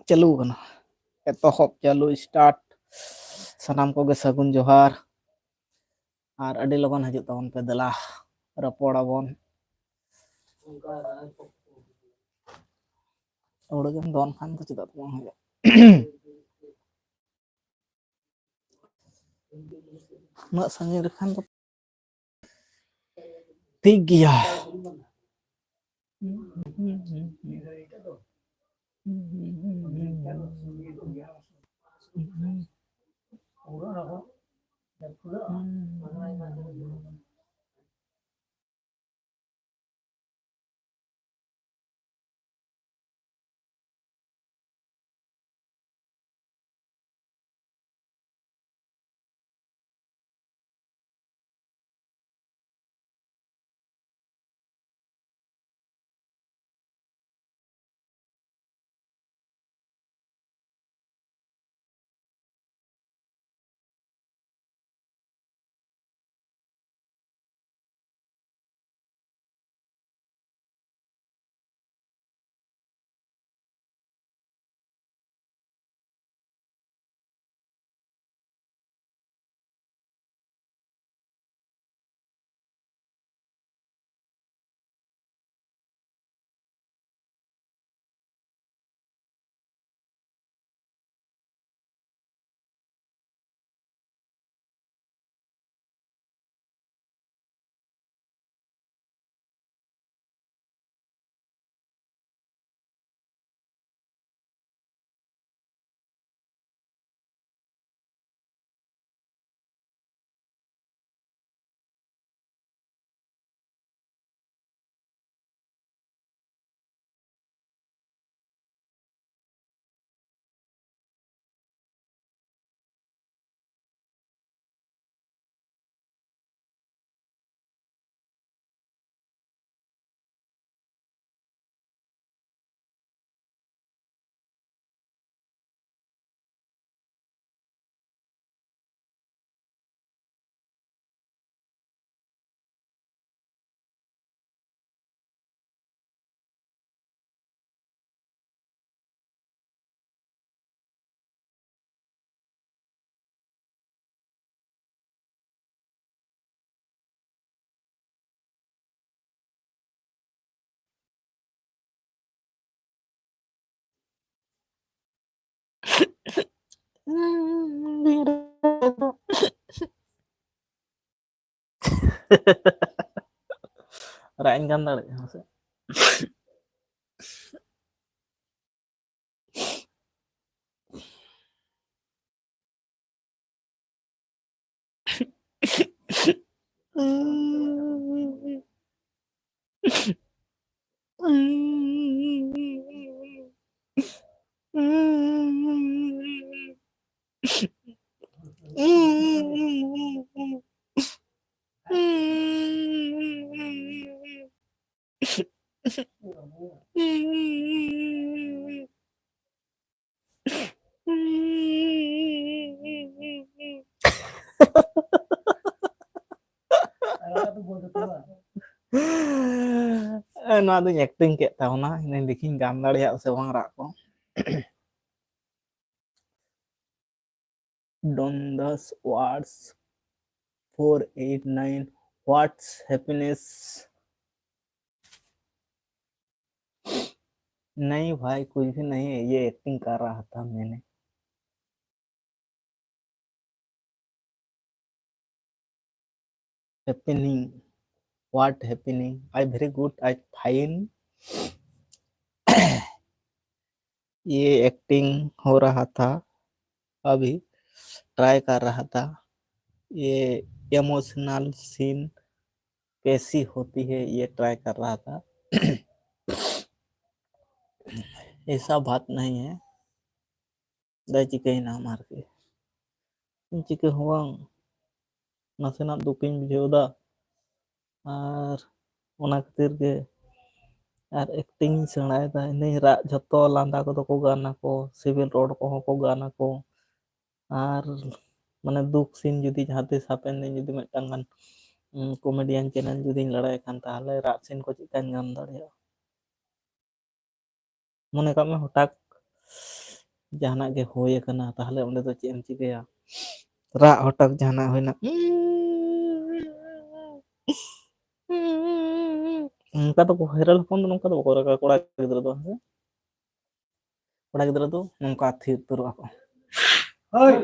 चालू कना एतहब चालू स्टार्ट सनाम को सगुन जोहार और अड़ी लगन हजू तबन पे दला रपड़ाबन उड़गन दोन खान तो चेदा बन हो ना संगे रखान तो ठीक गया Rain kan tadi maksud. Nó tôi nhạc tinh kệ tao nó nên thì khi gam nó đeo sẽ vang rạc có Dondas words 489 what's happiness नहीं भाई कुछ भी नहीं है ये एक्टिंग कर रहा था मैंने happening what happening I very good I fine ये एक्टिंग हो रहा था अभी ट्राई कर रहा था ये इमोशनल सीन कैसी होती है ये ट्राई कर रहा था ऐसा बात नहीं है दा चिकन ना मार के चिके हुआ नासेना दुखिन बुझेवदा और ओना खातिर के और एक्टिंग सेणायदा नहीं रा जतो लांदा को तो गाना को सिविल रोड को गाना को আর মানে দুঃখ সিন যদি ᱡᱟᱦᱟᱸ ᱛᱤᱥ ᱦᱟᱯᱮᱱ ᱫᱤᱱ ᱡᱩᱫᱤ ᱢᱤᱫᱴᱟᱝ ᱜᱟᱱ ᱠᱚᱢᱮᱰᱤᱭᱟᱱ ᱪᱮᱱᱮᱞ ᱡᱩᱫᱤᱧ ᱞᱟᱲᱟᱭ ᱠᱷᱟᱱ ᱛᱟᱦᱚᱞᱮ ᱨᱟᱜ ᱥᱤᱱ ᱠᱚ ᱪᱮᱫᱠᱟᱧ ᱧᱟᱢ ᱫᱟᱲᱮᱭᱟᱜᱼᱟ ᱢᱚᱱᱮ ᱠᱟᱜ ᱢᱮ ᱦᱚᱴᱟৎ ᱡᱟᱦᱟᱱᱟᱜ ᱜᱮ ᱦᱩᱭ ᱟᱠᱟᱱᱟ ᱛᱟᱦᱚᱞᱮ ᱚᱸᱰᱮ ᱫᱚ ᱪᱮᱫ ᱮᱢ ᱪᱤᱠᱟᱹᱭᱟ ᱨᱟᱜ ᱦᱚᱴᱟৎ ᱡᱟᱦᱟᱱᱟᱜ ᱦᱩᱭᱱᱟ ᱚᱱᱠᱟ ᱫᱚ ᱦᱮᱨᱮᱞ ᱦᱚᱯᱚᱱ ᱫᱚ ᱱᱚᱝᱠᱟ ᱫᱚ ᱵᱟᱠᱚ ᱨᱟᱜᱟ ᱠᱚᱲᱟ ᱜᱤᱫᱽᱨᱟᱹ ᱫᱚ ᱦᱮᱸ ᱠᱚᱲᱟ ᱜᱤᱫᱽᱨᱟᱹ ᱫᱚ ᱱᱚᱝᱠᱟ ᱛᱷᱤᱨ ᱩᱛᱟᱹᱨᱚᱜ ᱟᱠᱚ ᱦᱳᱭ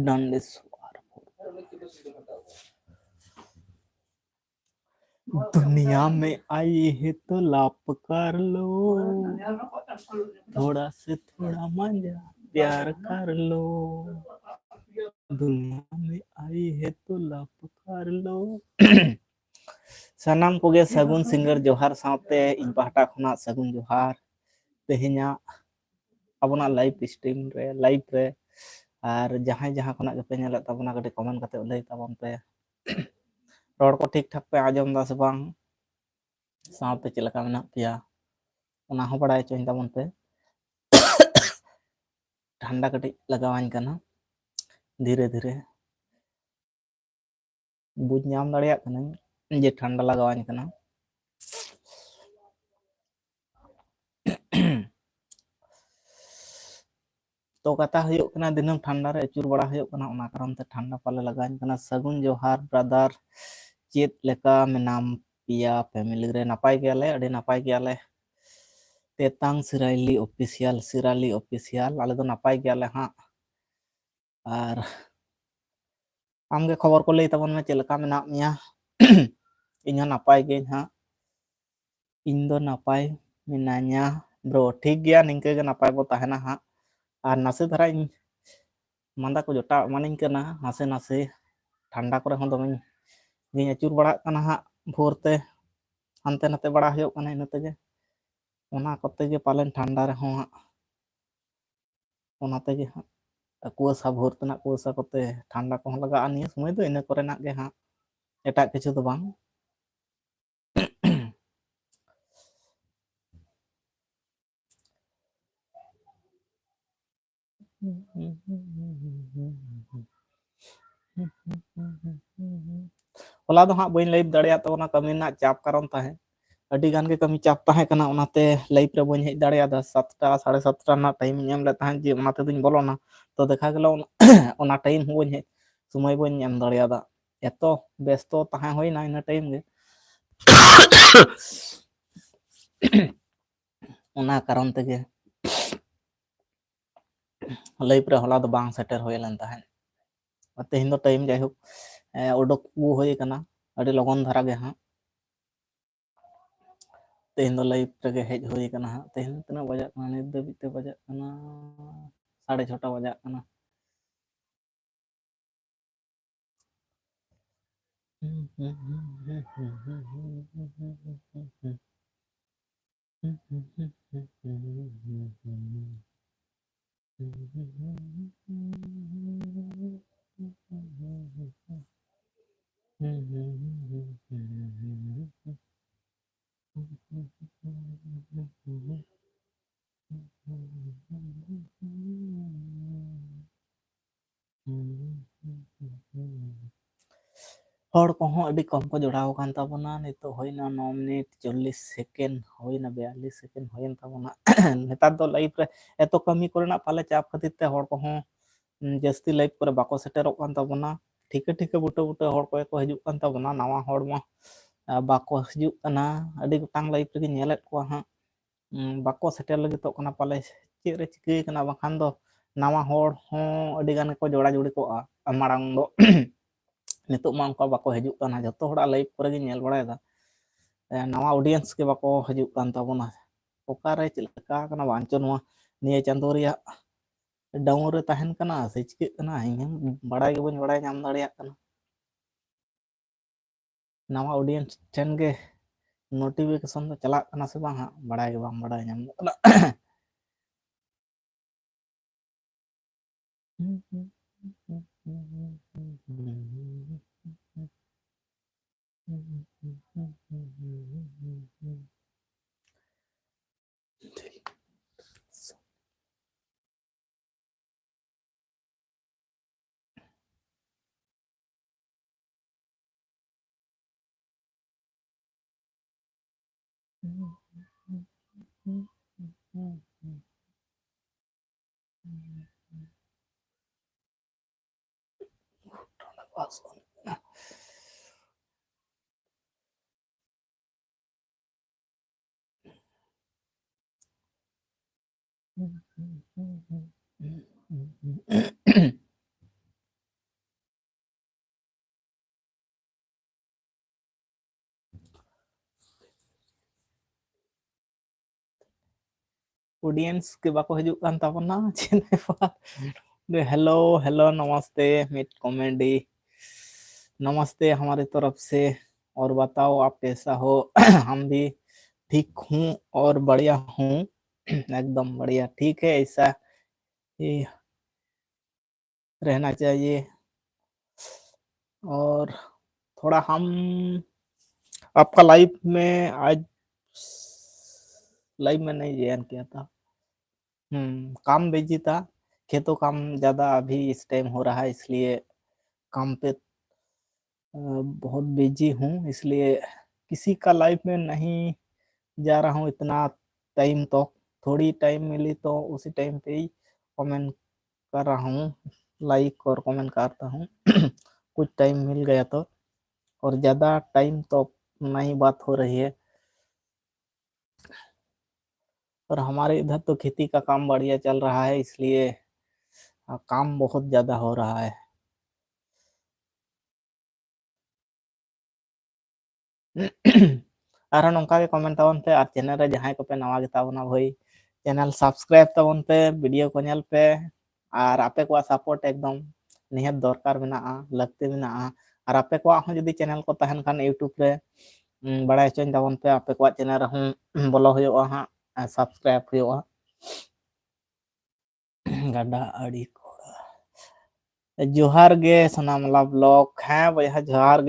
done this दुनिया में आई है तो लाप कर लो थोड़ा से थोड़ा मजा प्यार कर लो दुनिया में आई है तो लाप कर लो सानाम कोगे सगुन सिंगर जोहार सावते इन पाहटा खुना सगुन जोहार तेहेन्या अबोना लाइव स्ट्रीम रे लाइव रे और जहां जहां खुना के पे नेले तबना कटे कमेंट कते लई तबन पे रोड को ठीक ठाक पे आजम दा से बांग सावते चेक लका मेना पिया ओना हो बड़ाय चोइन तबन पे ठंडा कटे लगावाइन कना धीरे धीरे बुझ नाम दाड़िया कना जे ठंडा लगावाइन कना तो कथा हुयुक कना दिनम ठंडा रे अचुर बड़ा हुयुक कना ओना कारण ते ठंडा पाले लगावाइन कना सगुन जोहार ब्रदर चेत लेका मेनाम पिया फैमिली रे नापाय गयाले अडी नापाय गयाले तेतांग सिराली ऑफिशियल आले दो नापाय गयाले हां और आमगे खबर को लई तबन में चेलका मेना मिया इन नापाय गे हां इन दो नापाय मिनान्या ब्रो ठीक गया निंके गे नापाय बो ताहेना हां और नासे धरा इन मांदा को जोटा मानिन कना नासे नासे ठंडा करे हों दमे गिन अचुर बड़ा कना हां भोरते हानते नाते बड़ा हुयुक कना इनते गे ओना कते गे पालन ठंडा रे हों ओनाते गे हां कुआसा भोरतना कुआसा कते ठंडा को लगा निया समय दो इन कोरेना गे हां एटा किछु तो बांग होला दो हां बइन लाइव दाड़िया तो ओना कमी ना चाप कारण ताहे अडी गान के कमी चाप ताहे कना ओनाते लाइव रे बइन हेज दाड़िया दा 7टा 7:30 ना टाइम एम ले ताहे जे ओनाते दुन बोलोना तो देखा गेलो ओना टाइम हो बइन हेज समय बइन एम दाड़िया दा एतो व्यस्त ताहे होइना इन टाइम गे ओना कारण तेगे लाइव रे होला दो बांग सेटर होइलन ताहे तेहिन दो टाइम जाय हो उडक वो होय कना अडी लगन धारा गे हां तेहिन दो लाइव रे हेज होय कना हां तेहिन तना बजा कना नित दबिते बजा कना 6:30 बजा कना हर कोहों अडी कम को जोड़ाव कान ताबोना नितो होइना 9 मिनट 40 सेकेंड होइना 42 सेकेंड होइन ताबोना नेतार दो लाइव रे एतो कमी कोरेना पाले चाप खातिर ते हर कोहों जस्ती लाइव करे बाको सेटेरोक कान ताबोना ठीके ठीके बुटे बुटे हर को हिजुक कान ताबोना नवा हर मा बाको हिजुक कना अडी गोटांग लाइव रे नेलेट को हां बाको सेटर लगी तो कना पाले चेक रे चिके कना बखान दो नवा हर हों अडी गान को जोड़ा जोड़ी को मारांग दो नितो मा उनका बाको हजुक काना जतो होड़ा लाइव करे गे नेल बड़ायदा नवा ऑडियंस के बाको हजुक कान ताबोना ओकारे चिलका कना बांचो नवा निये चांदो रिया डाउन रे तहन कना से चिके कना इन बड़ाय गे बन बड़ाय नाम दाड़िया कना नवा ऑडियंस ठेन गे नोटिफिकेशन तो चला कना से बांग बड़ाय गे बांग बड़ाय नाम कना ऑडियंस के बाको हजुक कान ताबोना चेने पर हेलो हेलो नमस्ते मिट कॉमेडी नमस्ते हमारी तरफ से और बताओ आप कैसा हो हम भी ठीक हूँ और बढ़िया हूँ एकदम बढ़िया ठीक है ऐसा ही रहना चाहिए और थोड़ा हम आपका लाइव में आज लाइव में नहीं ज्वाइन किया था काम बिजी था खेतों काम ज़्यादा अभी इस टाइम हो रहा है इसलिए काम पे बहुत बिजी हूँ इसलिए किसी का लाइव में नहीं जा रहा हूँ इतना टाइम तो थोड़ी टाइम मिली तो उसी टाइम पे ही कमेंट कर रहा हूँ लाइक और कमेंट करता हूँ कुछ टाइम मिल गया तो और ज़्यादा टाइम तो नहीं बात हो रही है और हमारे इधर तो खेती का काम बढ़िया चल रहा है इसलिए काम बहुत ज़्यादा हो रहा है और नौका के कमेंट ताबन पे और चैनल रे जहां को पे नवा गे ताबना भाई चैनल सब्सक्राइब ताबन पे वीडियो को नेल पे और आपे को सपोर्ट एकदम निहत दरकार मेना लगते मेना और आपे को हो जदी चैनल को तहन खान यूट्यूब रे बड़ा चोन ताबन पे आपे को चैनल रे हम बोलो होयोगा हां सब्सक्राइब होयोगा गाडा अड़ी जोहार गे सोनामला ब्लॉग हाँ भैया जोहार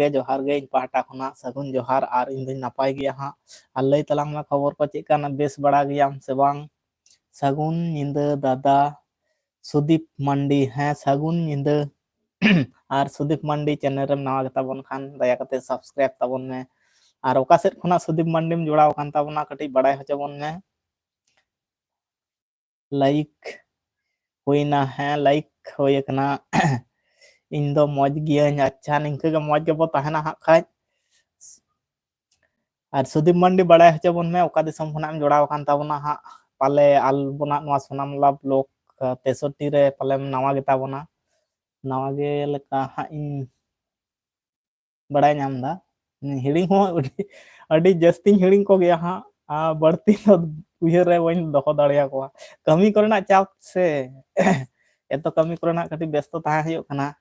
गे इन पाहटा खुना सगुन जोहार और इन दिन नपाय गया हाँ और लई तलांग में खबर को चेक बेस बड़ा गया से बांग सगुन निंदा दादा सुदीप मंडी हाँ सगुन निंदा और सुदीप मंडी चैनल रे नवा ताबन खान दया करते सब्सक्राइब ताबन में और ओका सेट खुना सुदीप मंडी में जुड़ाव कान ताबना कटी बड़ाय होचबन में लाइक होइना है लाइक होय कना इन दो मौज गियाኝ अच्छा निंके गे मौज गे बो तहना हा खाय और सुदीप मंडी बड़ा हचबन में ओका दिसम खना जोड़ाव कान ताबना हा पाले आलबना नवा सोनामला ब्लॉक 63 रे पाले नवा गे ताबना नवा गे लेका हा इन बड़ा नाम दा हिडिंग हो अडी जस्ती हिडिंग को गया हा बढ़ती तो उयर रे वइन दखो दाड़िया को कमी करना चाप से एतो कमी करना कटी व्यस्त ताहे हयो कना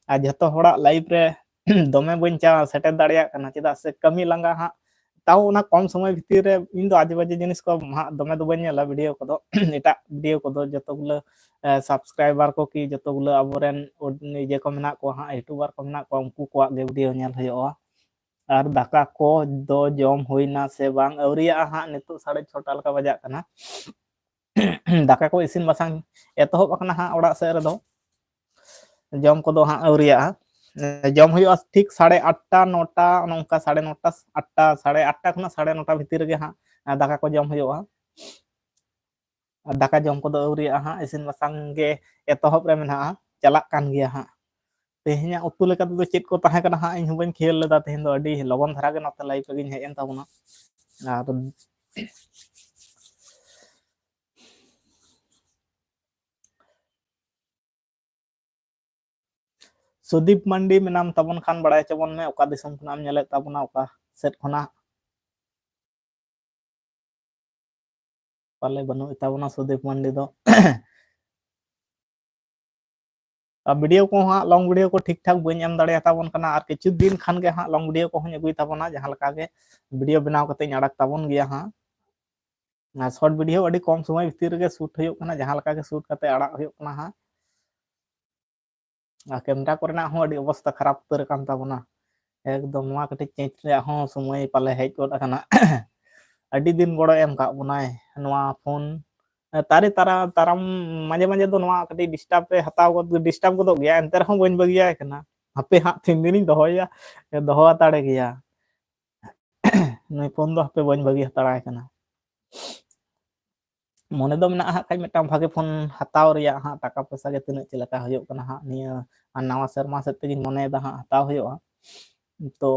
आ जतो होड़ा लाइव रे दमे बन चा सेटर दाड़िया कना चेदा से कमी लंगा हा ताऊ ना कम समय भीतर रे इन दो आजे बाजे जिनिस को दमे दो बनेला वीडियो को दो एटा वीडियो को दो जतो गुलो सब्सक्राइबर को की जतो गुलो अबोरेन जे को मेना को हा यूट्यूबर को मेना को उनकू को गे वीडियो नेल होयोआ और दाका को दो जम होइना से बांग औरिया हा नितो 6:30 लका बजा कना दाका को इसिन बसांग एतोहब कना हा ओड़ा से रे दो जम को दो हा औरिया जम हुआ ठीक 8:30 9टा नौका 9:30 8टा 8:30 खुना 9:30 भीतर गे हाँ दाका को जम हुआ दाका जम को दो औरिया हाँ इसिन बसांग गे एतोहब रे मेना चला कान गया हाँ तेहኛ उतु लेका तो चेक को ताहे कना हाँ इन बन खेल लेदा तेहन दो अडी लगन धरा गे नते लाइव गे हेज एन ताबना और सुदीप मंडी मेनाम ताबन खान बड़ाय चबन में ओका दिसम खनाम नेलेत ताबना ओका सेट खना पाले बनु ताबना सुदीप मंडी दो वीडियो को हाँ लॉन्ग वीडियो को ठीक ठाक बन एम दाड़े ताबन कना और किछु दिन खान के हाँ लॉन्ग वीडियो को हूँ अगुई ताबना जहाँ लका के वीडियो बनाव कते अड़क ताबन गया हाँ शॉर्ट वीडियो अड़ी कम समय भीतर के शूट हुई कना जहाँ लका के शूट कते अड़क हुई कना हाँ कैमरा कोरेना हूँ अड़ी अवस्था खराब उतर कान ताबना एकदम नोआ कटे चेंज रे हूँ समय पाले हेज गोद कना अड़ी दिन गड़ो एम का बनाय नोआ फोन तारे तारा ताराम माजे माजे दो नोआ कटे डिस्टर्ब पे हताव गद डिस्टर्ब गदो गया एंते रहूँ बन बगिया कना हापे हाँ 3 दिन दोहया दोहो ताड़े गया नई फोन दो हापे बन बगी हताड़ा कना मने दो मेना हाँ मिटटांग भागे फोन हताव रिया हाँ टाका पैसा के तिना चिलका हुयुग कना हाँ निया नवा शर्मा से तेगिन मने दा हाँ हताव हुयुगा तो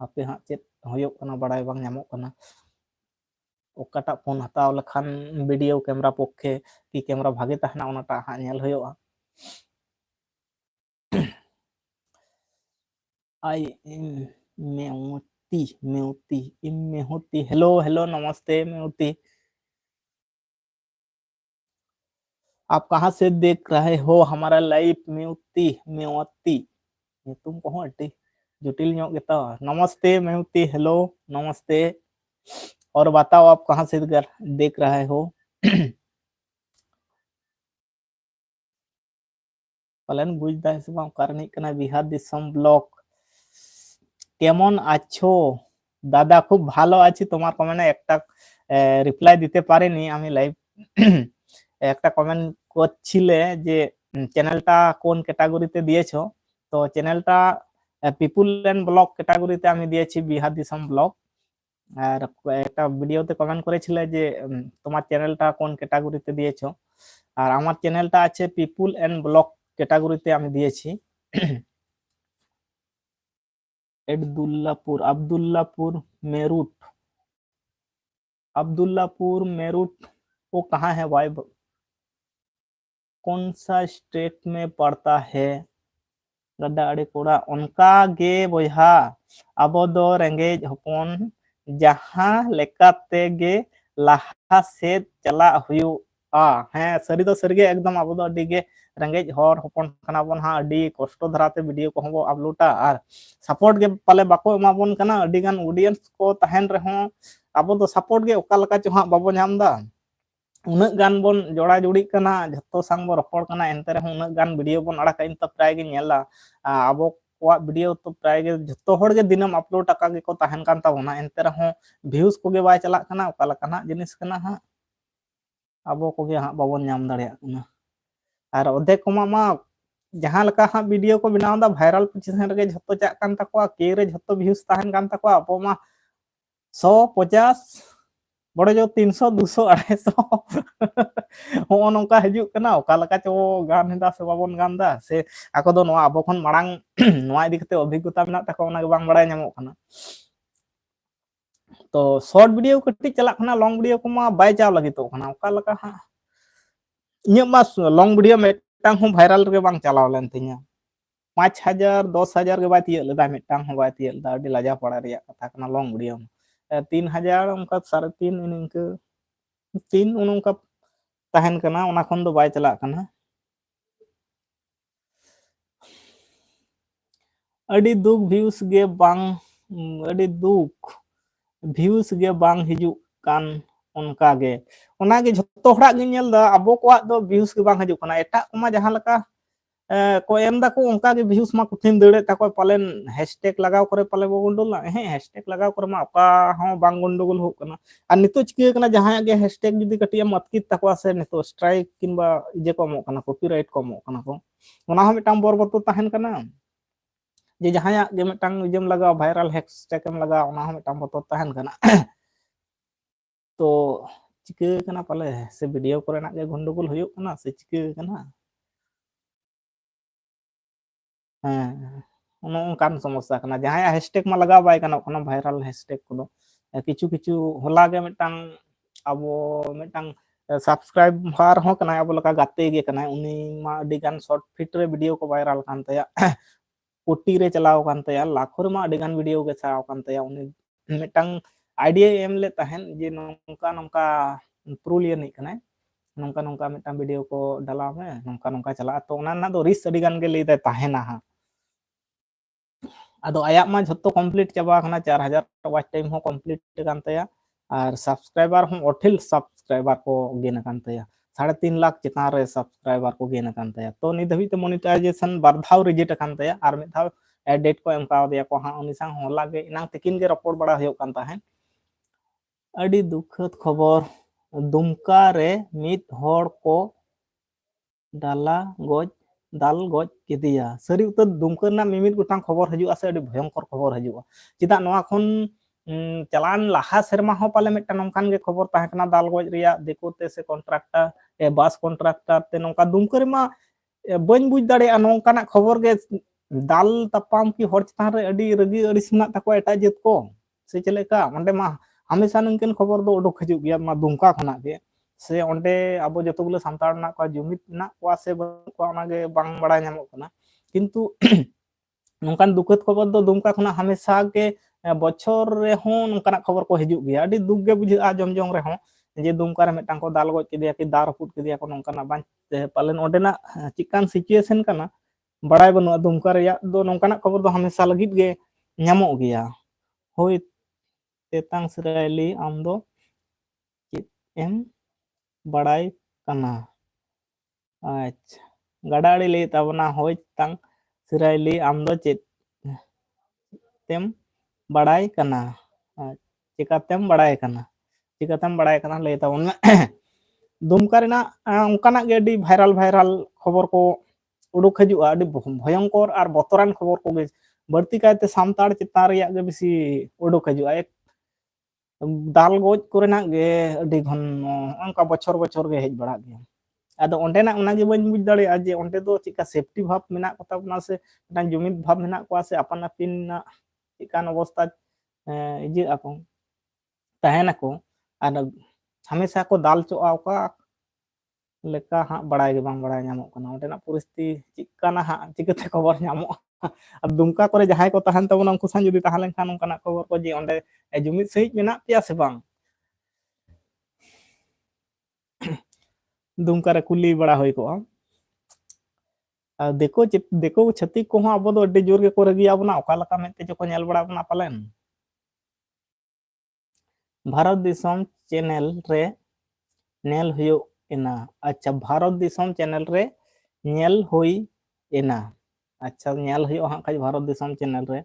हापे हाँ चेत हुयुग कना बड़ाय बांग ᱧᱟᱢᱚᱜ कना ओकाटा फोन हताव लखान वीडियो कैमरा पक्षे की कैमरा भागे तहना ओनाटा हाँ नेल हुयुगा आई मेहुती हेलो हेलो नमस्ते मेहुती आप कहाँ से देख रहे हो हमारा लाइव मेवती तुम कहो अड्डी जटिल ᱧᱚᱜ गेता नमस्ते मेहुती हेलो नमस्ते और बताओ आप कहाँ से देख रहे हो पालन बुझदा है सब कारण कना बिहार दिसम ब्लॉक কেমন আছো দাদা খুব ভালো আছি তোমার কমেন্টে একটা রিপ্লাই দিতে পারিনি আমি লাইভ একটা কমেন্ট করছিলে যে চ্যানেলটা কোন ক্যাটাগরিতে দিয়েছো তো চ্যানেলটা পিপল এন্ড ব্লগ ক্যাটাগরিতে আমি দিয়েছি বিহার দিসম ব্লগ আর একটা ভিডিওতে কমেন্ট করেছিলে যে তোমার চ্যানেলটা কোন ক্যাটাগরিতে দিয়েছো আর আমার চ্যানেলটা আছে পিপল এন্ড ব্লগ ক্যাটাগরিতে আমি দিয়েছি अब्दुल्लापुर मेरठ वो कहाँ है भाई कौन सा स्टेट में पड़ता है गड्डा अड़े कोड़ा उनका गे बोहा अबो दो रेंगेज हपन जहाँ लेकाते गे लाहा से चला हुआ है सरी तो सरी एकदम अबो दो अड़ी गे रेंगेज हर हपन कना बन हाँ अड़ी कष्ट धराते वीडियो को हम अपलोडा और सपोर्ट गे पाले बाको एमाबन कना अड़ी गान ऑडियंस को तहन रहो अबो दो सपोर्ट गे ओका लका चो हाँ बाबो नामदा उन्नत गान बन जोड़ा जुड़ी कना जतो संग बो रपड़ कना एंते रहो उन्नत गान वीडियो बन अड़ाका इन त प्राय गे नेला अबो को वीडियो तो प्राय गे जतो हर गे दिनम अपलोड टाका गे को तहन कान ताबोना एंते रहो व्यूज को गे बाय चला कना ओका लका ना जिनिस कना हाँ अबो को गे हाँ बाबन नाम दाड़िया कना और ओदे कोमा मा जहाँ लका हाँ वीडियो को बनावदा वायरल पोजीशन रे जतो चाक कान तकवा के रे जतो व्यूज तहन कान तकवा अबो मा 150 बड़े जो 300 200 250 हो नौका हजू कना ओका लका चो गान हेदा से बाबन गानदा से आको दो नोआ अबो खन मांग नोआ इदी कते अभिज्ञता मेना तको ओना गे बांग बड़ाय ᱧᱟᱢᱚᱜ कना तो शॉर्ट वीडियो कटी चला कना लॉन्ग वीडियो को मा बाय जाव लगी तो कना ओका लका हा इᱧ मा लॉन्ग वीडियो मेटांग हो वायरल रे बांग चलाव लेन तिnya 5000 10000 के बाय तिय लेदा मेटांग हो बाय तिय लेदा अडी लाजा पड़ा रिया कथा कना लॉन्ग वीडियो 3000 उनका 3.5 इनके 3 उनका तहन कना ओना खन दो बाय चला कना अडी दुख व्यूज गे बांग अडी दुख व्यूज गे बांग हिजू कान उनका गे ओना गे जतो हड़ा गे नेल दा अबो कोआ दो व्यूज गे बांग हिजू कना एटा कोमा जहां लका को एम दा को उनका गे व्यूज मा कुथिन दड़े ताको पालेन हैशटैग लगाव करे पाले बो गुंडोल ना हे हैशटैग लगाव करे मा ओका हो बांग गुंडोगोल हो कना आ नितो चिके कना जहां गे हैशटैग जुदी कटिया मतकित ताको से नितो स्ट्राइक किंबा जे को मो कना कॉपीराइट को मो कना को ओना हो मिटाम बरबतो तहन कना जे जहां गे मिटांग जम लगाव वायरल हैशटैग एम लगाव ओना हो मिटाम बतो तहन कना तो चिके कना पाले से वीडियो करे ना गे गुंडोगोल हुयो कना से चिके कना उनकान समस्या कना जहां हैशटैग मा लगा बाय कना कोना वायरल हैशटैग को किछु किछु होला गे मिटांग अब मिटांग सब्सक्राइबर हो कना अब लका गाते गे कना उनी मा अडी गान शॉर्ट फिट रे वीडियो को वायरल कान तया कोटी रे चलाव कान तया लाखों रे मा अडी गान वीडियो के चलाव कान तया उनी मिटंग आइडिया एम ले तहन जे नोंका नोंका पुरुलिया नहीं कना नोंका नोंका मिटंग वीडियो को डालाव में नोंका नोंका चला तो ओना ना दो रिस अडी गान गे ले तहना हा अदो आया मा झत्तो कंप्लीट चाबा कना 4000 वाच टाइम हो कंप्लीट कान तया और सब्सक्राइबर हम अठिल सब्सक्राइबर को गेन कान तया 3.5 लाख चितान रे सब्सक्राइबर को गेन कान तया तो नि धबी ते मोनेटाइजेशन बार धाव रिजेक्ट कान तया और मिद धाव डेट को एम का दिया को हा उनी संग होला गे इनांग तिकिन गे रपोर्ट बड़ा होयो कान ताहेन अडी दुखद खबर दुमका रे मिद हड़ को डाला गज दाल गज केदिया सरी उतर दुमका ना मिमित गोटांग खबर हजुआ से अडी भयंकर खबर हजुआ चिदा नोआ खन चलान लाहा सेरमा हो पाले मिटन नोंकान गे खबर ताहे कना दाल गज रिया देखोते से कॉन्ट्रैक्टर बस कॉन्ट्रैक्टर ते नोंका दुमका रे मा बन बुझ दाड़े नोंकाना खबर गे दाल तपाम की हर चितान रे अडी रगी अड़ी सुना तको एटा जेत को से चलेका ओंडे मा हमेशा नंकन खबर दो उडुक हजु गया मा दुमका खना गे से ओंडे अब जतगुलो सांताड़ ना को जुमित ना को से को ओनागे बांग बड़ा नामो कना किंतु नोंकान दुखद खबर दो दुमका खना हमेशा के बछर रे हो नोंकाना खबर को हजु गया अडी दुख गे बुझा जमजोंग रे हो जे दुमका रे मिटांग को दाल गज केदिया कि दार फुट केदिया को नोंकाना बां पालन ओंडेना चिकान सिचुएशन कना बड़ाई बनु दुमका रे दो नोंकाना खबर दो हमेशा लगित गे नामो गया होय तेतांग सिरायली आम दो एम बड़ाई कना अच्छा गडाड़ी ले तबना होय तंग सिरायली आम दो चेत तेम बड़ाई कना चिकातेम बड़ाई कना चिकातेम बड़ाई कना ले तबन दुमका रेना ओंकाना गे अडी भाइरल भाइरल खबर को उडुक हजुआ अडी भयंकर और बतरान खबर को गे बढ़ती कायते सामताड़ चितान रेया गे बेसी उडुक हजुआ एक दाल गोज कोरेना गे अडी घन ओंका बछर बछर गे हेज बड़ा गया आदो ओंडेना ओना गे बन बुझ दाड़े आज ओंडे दो चिका सेफ्टी भाव मेना को ताबना से जुमित भाव मेना को से अपन अपिन चिकान अवस्था इजे ako तहना को और हमेशा को दाल चोआ का लेका हाँ बड़ा गे बांग बड़ा नामो कना ओंडेना परिस्थिति चिकाना हाँ चिकते खबर नामो अब दुमका करे जहाय को तहन तबना उनको सान जुदी तहन लेनखान उनकाना खबर को जे ओंडे जुमित सहित मेना पिया से बांग दुमका रे कुली बड़ा होई को देखो छत्ती को अब दो अड्डी जोर के को रगिया बना ओका लका मेते जो को नेल बड़ा बना पालन भारत दिसम चैनल रे नेल हुयो एना अच्छा भारत दिसम चैनल रे नेल हुई एना अच्छा नेल हुयो हां खाज भारत दिसम चैनल रे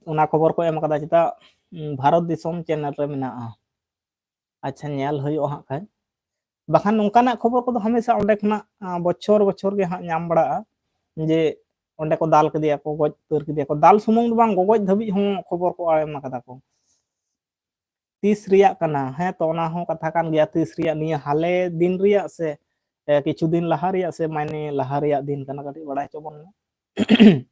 उना खबर को एम कदा चिता भारत दिसम चैनल रे मेना अच्छा नेल हुयो हां खाज बाखान नोंकाना खबर को हमेशा ओंडे खना बछर बछर गे हां नाम बड़ा जे ओंडे को दाल केदिया को गज तर केदिया को दाल सुमुंग बांग गज धबी हो खबर को एम कदा को 30 रिया कना है तो ओना हो कथा कान गया 30 रिया निया हाले दिन रिया से किछु दिन लहा रिया से माने लहा रिया दिन कना कटी बड़ा चबन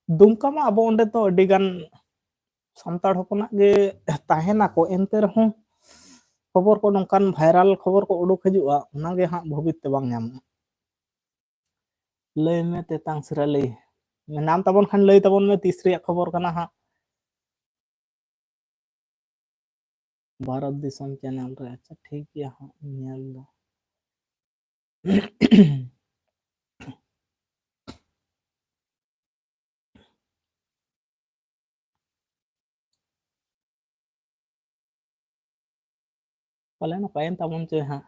दुमका मा अब ओंडे तो अडी गान संताड़ होपना गे ताहेना को एनते रहो खबर को नोंकान भाइरल खबर को उडुक हजुआ ओना गे हां भवित ते बांग नाम लय में तेतांग सिराली नाम तबन खान लय तबन में 30 रिया खबर कना हां भारत दिसम चैनल रे अच्छा ठीक गया हां नेल दो पालन पायन तबन चे हां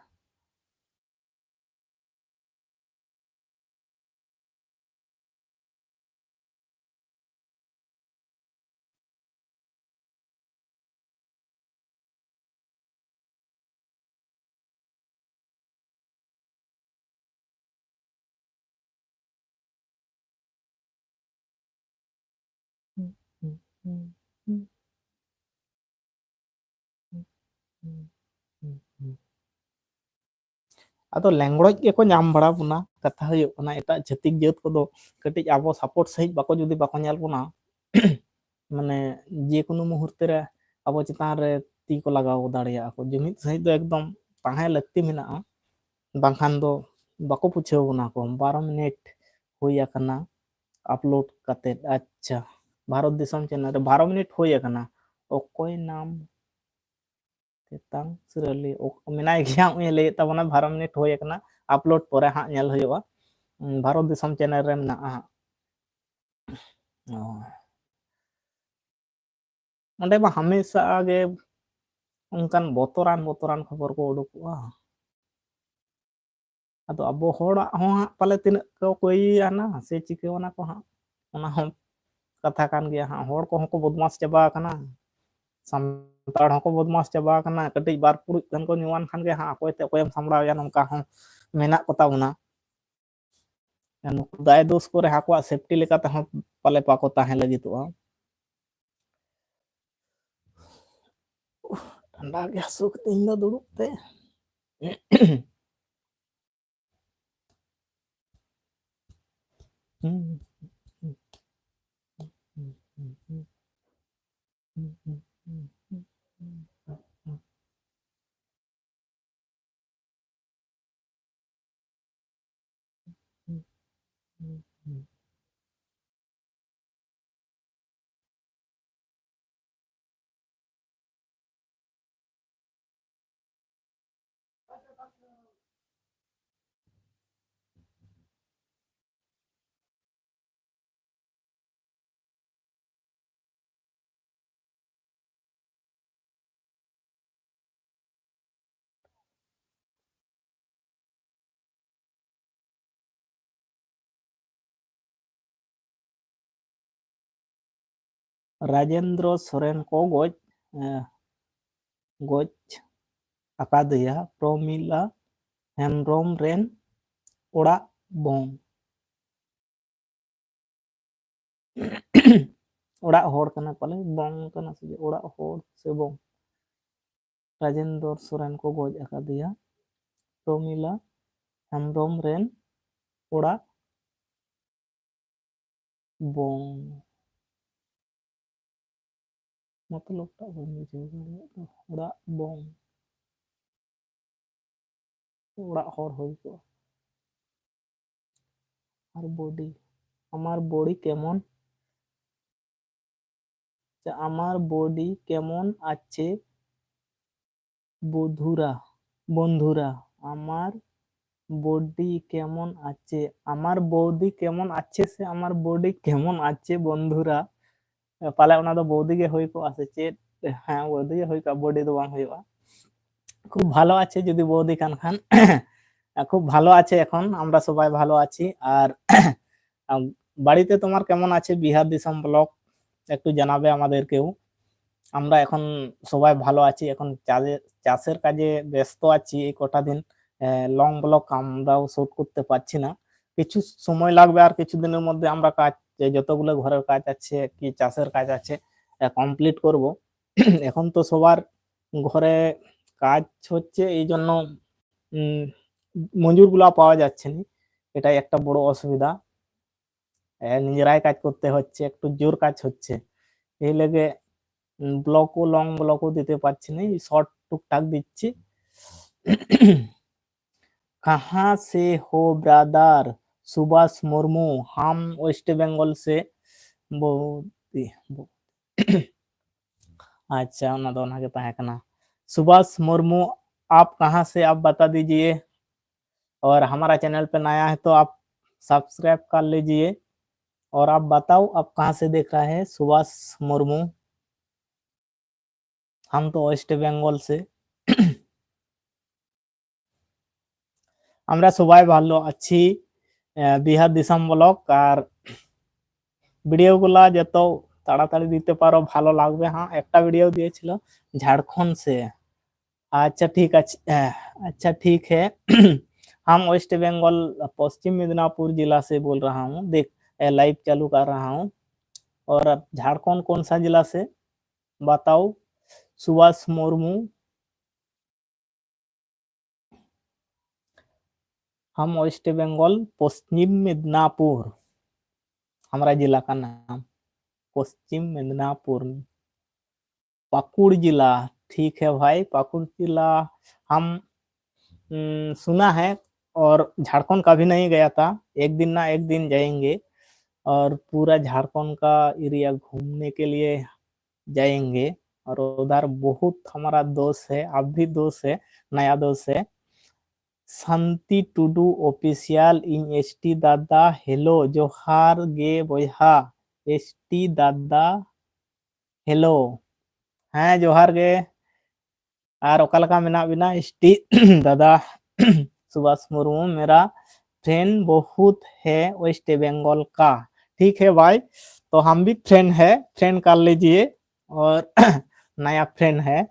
ᱟᱫᱚ ᱞᱮᱝᱲᱚᱡ ᱜᱮᱠᱚ ᱧᱟᱢ ᱵᱟᱲᱟ ᱵᱚᱱᱟ ᱠᱟᱛᱷᱟ ᱦᱩᱭᱩᱜ ᱠᱟᱱᱟ ᱮᱴᱟᱜ ᱪᱷᱟᱹᱛᱤᱠ ᱡᱟᱹᱛ ᱠᱚᱫᱚ ᱠᱟᱹᱴᱤᱡ ᱟᱵᱚ ᱥᱟᱯᱳᱨᱴ ᱥᱟᱺᱦᱤᱡ ᱡᱩᱫᱤ ᱵᱟᱠᱚ ᱧᱮᱞ ᱵᱚᱱᱟ ᱢᱟᱱᱮ ᱡᱮᱠᱳᱱᱳ ᱢᱩᱦᱩᱨᱛᱮ ᱨᱮ ᱟᱵᱚ ᱪᱮᱛᱟᱱ ᱨᱮ ᱛᱤ ᱠᱚ ᱞᱟᱜᱟᱣ ᱫᱟᱲᱮᱭᱟᱜᱼᱟ ᱠᱚ ᱡᱩᱢᱤᱫ ᱥᱟᱺᱦᱤᱡ ᱫᱚ ᱮᱠᱫᱚᱢ ᱛᱟᱦᱮᱸ ᱞᱟᱹᱠᱛᱤ ᱢᱮᱱᱟᱜᱼᱟ ᱵᱟᱝᱠᱷᱟᱱ ᱫᱚ ᱵᱟᱠᱚ ᱯᱩᱪᱷᱟᱹᱣ ᱵᱚᱱᱟ ᱠᱚ 12 मिनट हुई आकना अपलोड कतेद अच्छा भारत दिसम चैनल रे 12 मिनट हुई आकना ओकोय नाम तेतांग सुरली मेनाय गया उय ले तबना 12 मिनट हुई आकना अपलोड परे हां नेल हुयुआ भारत दिसम चैनल रे मेना onde ma हमेशा गे उनकान बोतरान खबर को उडुकुआ ᱟᱫᱚ ᱟᱵᱚ ᱦᱚᱲᱟᱜ ᱦᱚᱸ ᱦᱟᱸᱜ ᱯᱟᱞᱮ ᱛᱤᱱᱟᱹᱜ ᱠᱚ ᱠᱚᱭᱤᱭᱟᱱᱟ ᱥᱮ ᱪᱤᱠᱟᱹᱣᱱᱟ ᱠᱚ ᱦᱟᱸᱜ ᱚᱱᱟ ᱦᱚᱸ ᱠᱟᱛᱷᱟ ᱠᱟᱱ ᱜᱮᱭᱟ ᱦᱟᱸᱜ ᱦᱚᱲ ᱠᱚᱦᱚᱸ ᱠᱚ ᱵᱚᱫᱢᱟᱥ ᱪᱟᱵᱟ ᱟᱠᱟᱱᱟ ᱥᱟᱱᱛᱟᱲ ᱦᱚᱸᱠᱚ ᱵᱚᱫᱢᱟᱥ ᱪᱟᱵᱟ ᱟᱠᱟᱱᱟ ᱠᱟᱹᱴᱤᱡ ᱵᱟᱨ ᱯᱩᱨᱩᱡ ᱜᱟᱱ ᱠᱚ ᱧᱩᱣᱟᱱ ᱠᱷᱟᱱ ᱜᱮ ᱦᱟᱸᱜ ᱚᱠᱚᱭᱛᱮ ᱚᱠᱚᱭᱮᱢ ᱥᱟᱢᱵᱲᱟᱣᱮᱭᱟ ᱱᱚᱝᱠᱟ ᱦᱚᱸ ᱢᱮᱱᱟᱜ ᱠᱚ ᱛᱟᱵᱚᱱᱟ ᱱᱩᱠᱩ ᱫᱟᱭ ᱫᱳᱥ ᱠᱚᱨᱮ ᱟᱠᱚᱣᱟᱜ ᱥᱮᱯᱴᱤ ᱞᱮᱠᱟ ᱛᱮᱦᱚᱸ ᱯᱟᱞᱮ ᱵᱟᱠᱚ ᱛᱟᱦᱮᱸ ᱞᱟᱹᱜᱤᱫᱚᱜᱼᱟ ᱴᱷᱟᱱᱰᱟ ᱜᱮ ᱦᱟᱹᱥᱩ ᱠᱟᱹᱛᱤᱧ ᱫᱚ ᱫᱩᱲᱩᱵ ᱛᱮ राजेंद्र सोरेन को गोज अकादया प्रमिला हेम्ब्रोम रेन ओड़ा बोंग ओड़ा होड़ कना पाले बोंग कना से ओड़ा होड़ से बोंग राजेंद्र सोरेन को गोज अकादया प्रमिला हेम्ब्रोम रेन ओड़ा बोंग मतलब टा ओड़ा बोंग ओड़ा होड़ होई को আর বডি আমার বডি কেমন আমার বডি কেমন আছে বন্ধুরা বন্ধুরা আমার বডি কেমন আছে আমার বডি কেমন আছে সে আমার বডি কেমন আছে বন্ধুরা পালে ওনা দো বডি গে হই কো আছে চেত হ্যাঁ বডি গে হই কা বডি দো বাং হইবা খুব ভালো আছে যদি বডি কান খান খুব ভালো আছে এখন আমরা সবাই ভালো আছি আর বাড়িতে তোমার কেমন আছে বিহার দিশম ব্লক একটু জানাবে আমাদেরকেও আমরা এখন সবাই ভালো আছি এখন চাষের কাজে ব্যস্ত আছি এই কটা দিন লং ব্লক আমরাও শুট করতে পারছি না কিছু সময় লাগবে আর কিছু দিনের মধ্যে আমরা কাজ যতগুলো ঘরের কাজ আছে কি চাষের কাজ আছে কমপ্লিট করব এখন তো সবার ঘরে কাজ হচ্ছে এই জন্য মজুরগুলা পাওয়া যাচ্ছে না এটাই একটা বড় অসুবিধা নিজেরাই কাজ করতে হচ্ছে একটু জোর কাজ হচ্ছে এই লেগে ব্লকও লং ব্লকও দিতে পারছি না শর্ট টুকটাক দিচ্ছি कहाँ से हो ब्रदर सुभाष मुर्मू हम वेस्ट बंगाल से अच्छा ना दो ना के ताहे कना सुभाष मुर्मू आप कहाँ से आप बता दीजिए और हमारा चैनल पे नया है तो आप सब्सक्राइब कर लीजिए और आप बताओ आप कहाँ से देख रहे हैं सुभाष मुर्मू हम तो वेस्ट बेंगल से আমরা সবাই ভালো আছি বিহার দিশম ব্লক আর ভিডিওগুলা যত তাড়াতাড়ি দিতে পারো ভালো লাগবে হ্যাঁ একটা ভিডিও দিয়েছিল झारखंड से अच्छा ठीक अच्छा ठीक है हम वेस्ट बंगाल पश्चिम मिदनापुर जिला से बोल रहा हूँ देख लाइव चालू कर रहा हूँ और झारखंड कौन सा जिला से बताओ सुभाष मुर्मू हम वेस्ट बंगाल पश्चिम मिदनापुर, हमारा जिला का नाम पश्चिम मिदनापुर, पाकुड़ जिला। ठीक है भाई, पाकुड़ जिला हम सुना है, और झारखंड का भी नहीं गया था। एक दिन ना एक दिन जाएंगे और पूरा झारखंड का एरिया घूमने के लिए जाएंगे। और उधर बहुत हमारा दोस्त है, आप भी दोस्त है, नया दोस्त है, शांति टुडू ऑफिशियल इन एसटी दादा हेलो जोहार गे बॉयहा। एसटी दादा हेलो, हाँ जोहार गे। और ओकालका मेना बिना एसटी दादा सुभाष मुर्मू मेरा फ्रेंड बहुत है वेस्ट बंगाल का। ठीक है भाई, तो हम भी फ्रेंड है, फ्रेंड कर लीजिए, और नया फ्रेंड है।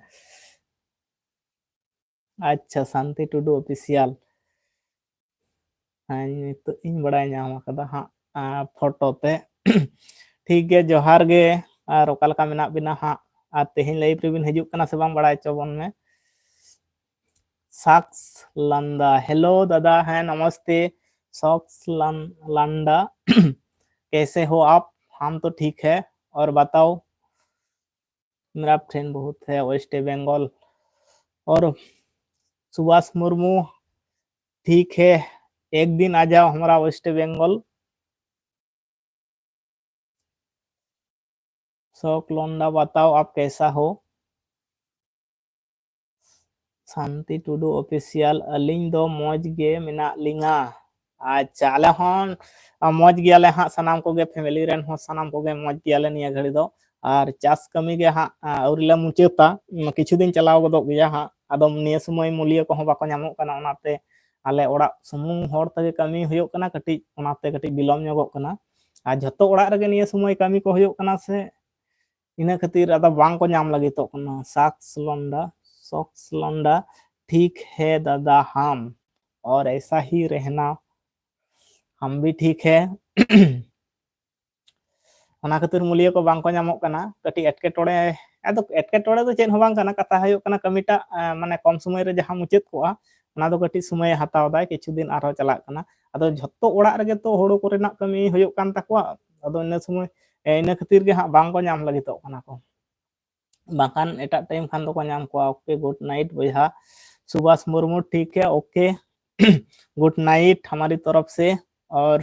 अच्छा, शांति टुडू ऑफिशियल, हाँ तो इन बड़ा नाम कदा हाँ फोटो ते ठीक है, जोहार गे। और ओकालका मेना बिना हाँ, और तेहन लाइव रे बिन हिजुग कना से बांग बड़ा चोबन में। सक्स लंदा, हेलो दादा, है नमस्ते। सक्स लंदा कैसे हो आप? हम तो ठीक है, और बताओ। मेरा फ्रेंड बहुत है वेस्ट बंगाल। और सुभाष मुर्मू, ठीक है, एक दिन आ जाओ हमारा वेस्ट बंगाल। शौक लोंडा, बताओ आप कैसा हो? शांति टुडू ऑफिशियल, अलिंग दो मौज गे मेना लिंगा। अच्छा, आले हन मौज गियाले हाँ, सनाम कोगे फैमिली रेन हो सनाम कोगे मौज गियाले निया घड़ी दो। और चास कमी गे हाँ औरिला मुचाता, किछु दिन चलाव गदोग गया हाँ, आदम निया समय मूल्य को बाको नामोग कना, ओनाते आले ओड़ा सुमुंग होड़ तगे कमी हुयोग कना, कटिज ओनाते कटिज बिलम ᱧᱚᱜᱚᱜ कना। और झतो ओड़ा रगे निया समय कमी को हुयोग कना से, इन खातिर आदा बांग को नाम लगितोग कना। साक्स लोंडा, सॉक्स लोंडा, ठीक है दादा हम, और ऐसा ही रहना, हम भी ठीक है। ओना खातिर मूल्य को बांग को नामोग कना, कटी एटकेटोड़े, आदो एटकेटोड़े दो चेन हो बांग कना, कथा हुयोग कना कमिटा माने कम समय रे जहां मुचाद कोआ, ओना दो कटी समय हताव दाय, किछु दिन आरो चलाग कना। आदो झतो ओड़ा रगे तो होड़ो कोरेना कमी हुयोग कान ताकोआ, आदो इन समय इन खातिर गे हां बांग को नाम लगितोग कना को, बाकान एटा टाइम खान दो को नाम कोआ। ओके गुड नाइट भैया सुभाष मुर्मू, ठीक है ओके गुड नाइट हमारी तरफ से। और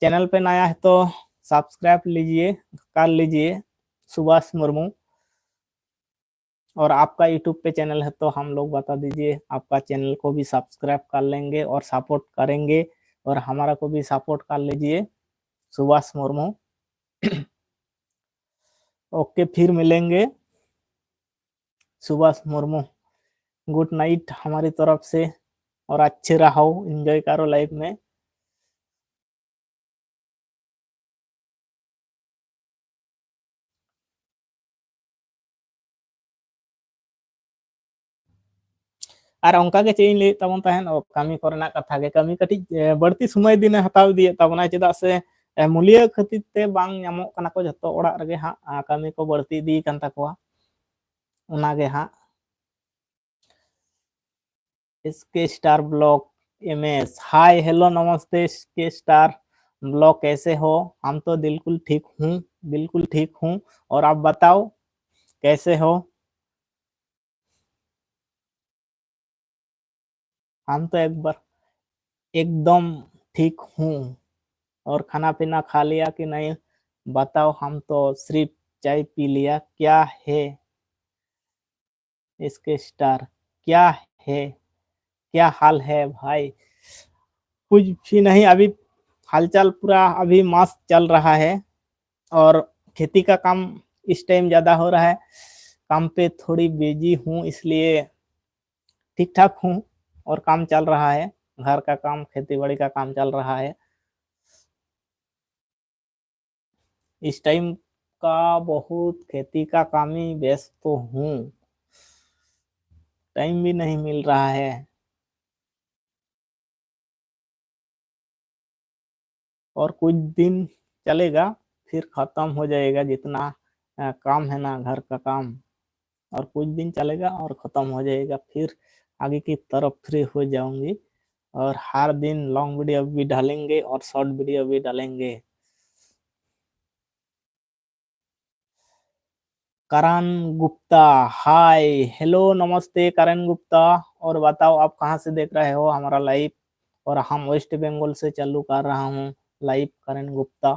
चैनल पे नया है तो सब्सक्राइब लीजिए, कर लीजिए सुभाष मुर्मू। और आपका यूट्यूब पे चैनल है तो हम लोग बता दीजिए, आपका चैनल को भी सब्सक्राइब कर लेंगे और सपोर्ट करेंगे, और हमारा को भी सपोर्ट कर लीजिए सुभाष मुर्मू। ओके, फिर मिलेंगे सुभाष मुर्मू, गुड नाइट हमारी तरफ से, और अच्छे रहो, एंजॉय करो लाइफ में। और onka ge चेन ले तबन तहन कमी करना कथा गे, कमी कटी बढ़ती समय दिन हताव दिए तबना, चेदा से मूल्य खातिर ते बांग नामो कना को जतो ओड़ा रगे हां कमी को बढ़ती दी कान ताकोआ, ओना गे हां। इसके star block MS, hi hello नमस्ते इसके स्टार ब्लॉक, कैसे हो? हम तो बिल्कुल ठीक हूँ, बिल्कुल ठीक हूँ, और आप बताओ कैसे हो? हम तो एक बार एकदम ठीक हूँ। और खाना पीना खा लिया कि नहीं बताओ? हम तो सिर्फ चाय पी लिया। क्या है इसके स्टार, क्या है, क्या हाल है भाई? कुछ भी नहीं, अभी हालचाल पूरा अभी मस्त चल रहा है, और खेती का काम इस टाइम ज्यादा हो रहा है, काम पे थोड़ी बिजी हूँ इसलिए ठीक ठाक हूँ, और काम चल रहा है, घर का काम खेती बाड़ी का काम चल रहा है इस टाइम का। बहुत खेती का काम ही व्यस्त तो हूँ, टाइम भी नहीं मिल रहा है। और कुछ दिन चलेगा, फिर खत्म हो जाएगा जितना काम है ना घर का काम, और कुछ दिन चलेगा और खत्म हो जाएगा, फिर आगे की तरफ फ्री हो जाऊंगी। और हर दिन लॉन्ग वीडियो भी डालेंगे और शॉर्ट वीडियो भी डालेंगे। करण गुप्ता, हाय, हेलो, नमस्ते करण गुप्ता। और बताओ आप कहाँ से देख रहे हो हमारा लाइव? और हम वेस्ट बंगाल से चालू कर रहा हूँ लाइव, करण गुप्ता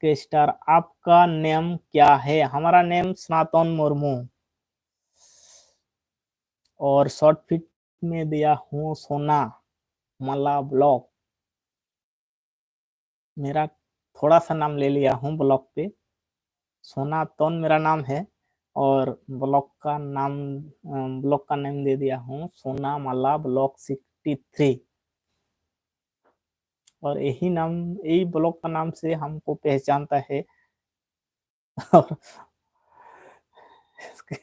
के स्टार। आपका नेम क्या है? हमारा नेम सनातन मुर्मू। और शॉर्ट फिट में दिया हूँ सोना मला ब्लॉग। मेरा थोड़ा सा नाम ले लिया हूँ ब्लॉग पे, सोना तोन मेरा नाम है। और ब्लॉग का नाम दे दिया हूँ सोना माला ब्लॉग 63। और यही ब्लॉग का नाम से हमको पहचानता है। और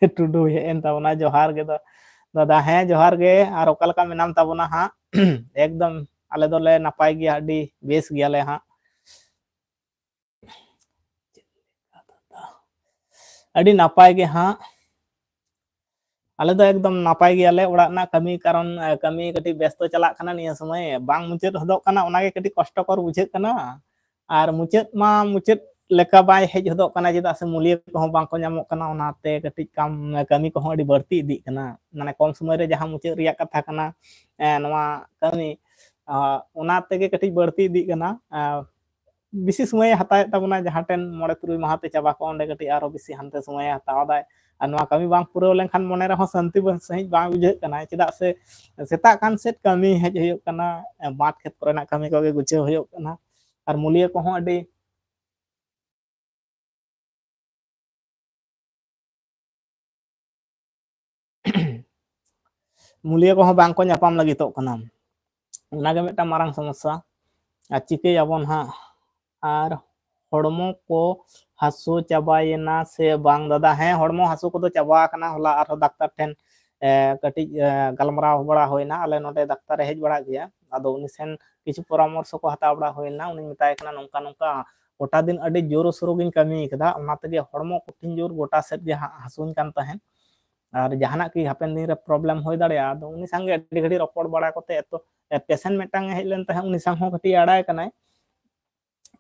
टुडू हे एन ताबना जोहार गे दादा। हैं जोहार गे। और ओका लका मेनाम ताबना हाँ? एकदम आले दोले नापाय गया, अडी बेस गयाले हाँ। अडी नापाय गे हाँ। आले दो एकदम नापाय गयाले। ओड़ा ना कमी कारण कमी कटी व्यस्त चला खाना निया समय बांग मुचाद हदोग काना, ओनागे कटी कष्टकर बुझे काना। और मुचाद मा मुचाद लेका बाय हेज हदोग काना, चेदा से मूल्य को बांग को ᱧᱟᱢᱚᱜ ᱠᱟᱱᱟ। ओनाते कटी कमी को अडी बढ़ती इदी काना। माने कम समय रे जहां मुचाद रिया कथा काना नवा कमी ओना तेगे कटी बढ़ती इदी काना। बेसी समय हताय ताबना जहां टेन मोड़े तुरुई माहाते चाबा को ओंडे कटी आरो बेसी हानते समय हताव दाय। और नवा कमी बांग पुराव लेनखान मने रहो शांति सही बांग बुझे काना। चेदा से सेता कान सेट कमी हेज हुयुग काना, माठ खेत कोरेना कमी कोगे गुछाव हुयुग काना। और मूल्य को अडी मूल्य को बांग को ᱧᱟᱯᱟᱢ लागितोग काना। ओनागे मिदटां मारांग समस्या। और चिकायाबन हाँ? और हड़मो को हासु चाबायेना से बांग दादा? हैं हड़मो हासु को तो चाबा काना। होला आरो डाक्टर ठेन कटी गलमराव बड़ा होइना। आले नोडे डाक्टर हेज बड़ा गया। आदो उनी सेन किछु परामर्श को हताव बड़ा होइना। उनी मिताय काना नोंका नोंका गोटा दिन अडी जोरो सोरो गिन कमी कदा। ओना तेगे हड़मो कठिन जोर गोटा सेट गे हासुन कान तहेन। और जहाना की हापेन दिन रे प्रॉब्लम होय दाड़ेया। आदो उनी संगे अडी घड़ी रपड़ बड़ा कोते तो पेशेंट मिदटांग हेज लेन तहे, उनी संग हो कटी आड़ाय कानाय।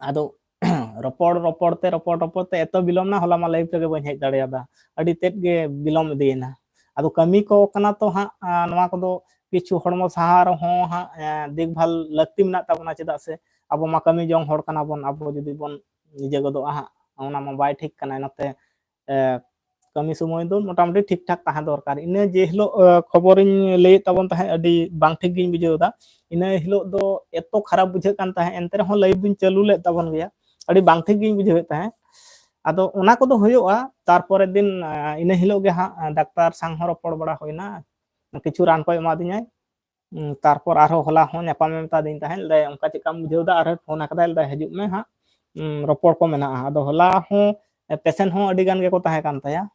आदो रपड़ ते एतो बिलोम ना, होला मा लाइव रे बन हेज दाड़ेयादा, अडी तेज गे बिलोम इदीना। आदो कमी को कना तो हाँ नवा कोदो किछु हड़मो सहार हो हाँ देखभाल लगती मेना ताबना। चेदा से अब मा कमी जोंग हड़ काना बन, अब जुदी बन निजे गदो हाँ ओना मा बाय ठीक काना। नते कमी समय दो मोटामुटी ठीक ठाक तहां दरकार। इन जे हिलो खबरिन लई ताबन तहे अडी बांग ठीक गिन बुझेवदा। इन हिलो दो एतो खराब बुझे कान तहे, एनते रहो लाइव दिन चालू ले ताबन गया, अडी बांग ठीक गिन बुझेव तहे। आदो ओना कोदो होयोआ तारपरे दिन इन हिलो गे हाँ डाक्टर संग हो रपड़ बड़ा होइना, किछु रान को एमा दिኛय। तारपर आरो होला हो ᱧᱟᱯᱟᱢ मेता दिन तहे ले उनका चिकाम बुझेवदा। आरो फोन आकदा ले हजु मे हाँ रपड़ को मेना। आदो होला हो पेशेंट हो अडी गान गे को तहे कान तया।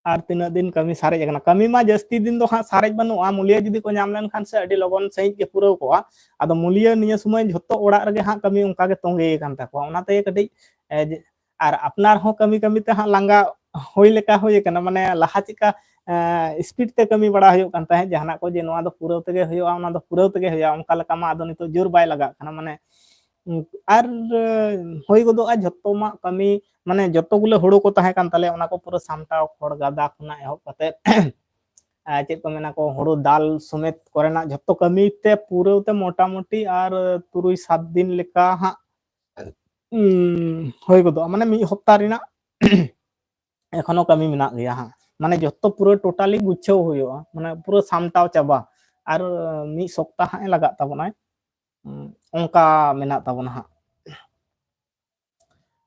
और तीना दिन कमी सारे जगना, कमी मा जस्ती दिन दो हाँ सारे बनुआ। मूल्य जुदी को नाम लेन खान से अडी लगन सही के पुराव को। आदो मूल्य निया समय झोतो ओड़ा रगे हाँ कमी उनका के तोंगे कान ताको। ओनाते कटी और अपनार हो कमी कमी ते हाँ लांगा होई लेका होई काना। माने लहा चिका स्पीड ते कमी बड़ा हुयुग कान तहे। जहाना को जे नोआ दो पुराव तेगे हुयुआ, ओना दो पुराव तेगे हुयुआ। उनका लका मा आदो नितो जोर बाय लगा काना। माने और होई गदोआ झोतो मा कमी, माने जतो गुलो हुड़ू को तहे कान ताले ओना को पूरा सामटाव खड़ गादा खुना एहब कते चेक को मेना को हुड़ू दाल समेत कोरेना झोतो कमी ते पूराव ते मोटामुटी और 3-7 दिन लेका हाँ होई गदोआ। माने मी हफ्ता रिना एखोनो कमी मेना गया हाँ। माने जतो पूरा टोटाली गुच्छाव हुयुआ, माने पूरा सामटाव चाबा। और मी सप्ताह लगा ताबना ओंका मेना ताबना हाँ।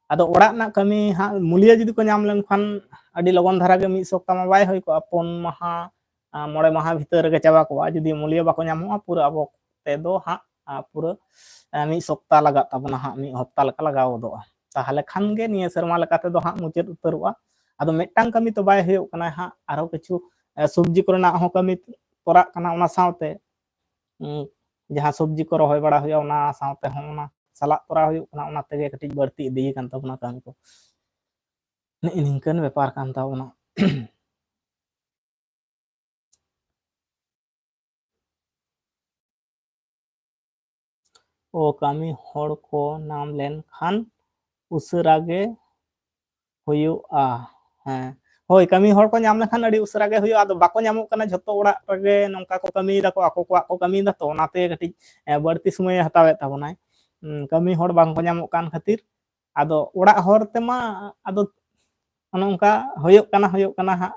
आदो ओड़ा ना कमी हाँ मूल्य जुदी को नाम लेन खान अडी लगन धारा गे 1 सप्ताह मा बाय होई को। 4 माहा 9 माहा भीतर गे चाबा को। जुदी मूल्य बाको नामोआ पूरा अब ते दो हाँ पूरा 1 सप्ताह लगा ताबना हाँ, 1 हफ्ता लका लगाव गदोआ। ताहले खान गे निया सेरमा लका ते दो हाँ मुचाद उतारोआ। आदो मिदटांग कमी तो बाय हुयुग काना हाँ, आरो किछु सब्जी कोरेना हो कमी तोरा काना। ओना सावते जहां सब्जी को रहोय बड़ा हुआ ओना सावते हो ओना साला तोरा हुयुग काना। ओना तेगे कटिज बढ़ती इदी कान ताबना काम को। ᱱᱤᱝᱠᱟᱹᱱ ᱵᱮᱯᱟᱨ ᱠᱟᱱ ᱛᱟᱵᱚᱱᱟ ও ᱠᱟᱹᱢᱤ ᱦᱚᱲ ᱠᱚ ᱧᱟᱢ ᱞᱮᱱᱠᱷᱟᱱ ᱩᱥᱟᱹᱨᱟ ᱜᱮ ᱦᱩᱭᱩᱜᱼᱟ ᱦᱮᱸ ᱦᱳᱭ ᱠᱟᱹᱢᱤ ᱦᱚᱲ ᱠᱚ ᱧᱟᱢ ᱞᱮᱠᱷᱟᱱ ᱟᱹᱰᱤ ᱩᱥᱟᱹᱨᱟ ᱜᱮ ᱦᱩᱭᱩᱜᱼᱟ ᱟᱫᱚ ᱵᱟᱠᱚ ᱧᱟᱢᱚᱜ ᱠᱟᱱᱟ ᱡᱷᱚᱛᱚ ᱚᱲᱟᱜ ᱨᱮᱜᱮ ᱱᱚᱝᱠᱟ ᱠᱚ ᱠᱟᱹᱢᱤᱭᱮᱫᱟ ᱠᱚ ᱟᱠᱚ ᱠᱚᱣᱟᱜ ᱠᱚ ᱠᱟᱹᱢᱤᱭᱮᱫᱟ ᱛᱚ ᱚᱱᱟᱛᱮ ᱠᱟᱹᱴᱤᱡ ᱵᱟᱹᱲᱛᱤ ᱥᱚᱢᱚᱭᱮ ᱦᱟᱛᱟᱣᱮᱫ ᱛᱟᱵᱚᱱᱟᱭ ᱠᱟᱹᱢᱤ ᱦᱚᱲ ᱵᱟᱝᱠᱚ ᱧᱟᱢᱚᱜ ᱠᱟᱱ ᱠᱷᱟᱹᱛᱤᱨ ᱟᱫᱚ ᱚᱲᱟᱜ ᱦᱚᱲ ᱛᱮᱢᱟ ᱟᱫᱚ ᱚᱱᱮ ᱚᱱᱠᱟ ᱦᱩᱭᱩᱜ ᱠᱟᱱᱟ ᱦᱟᱸᱜ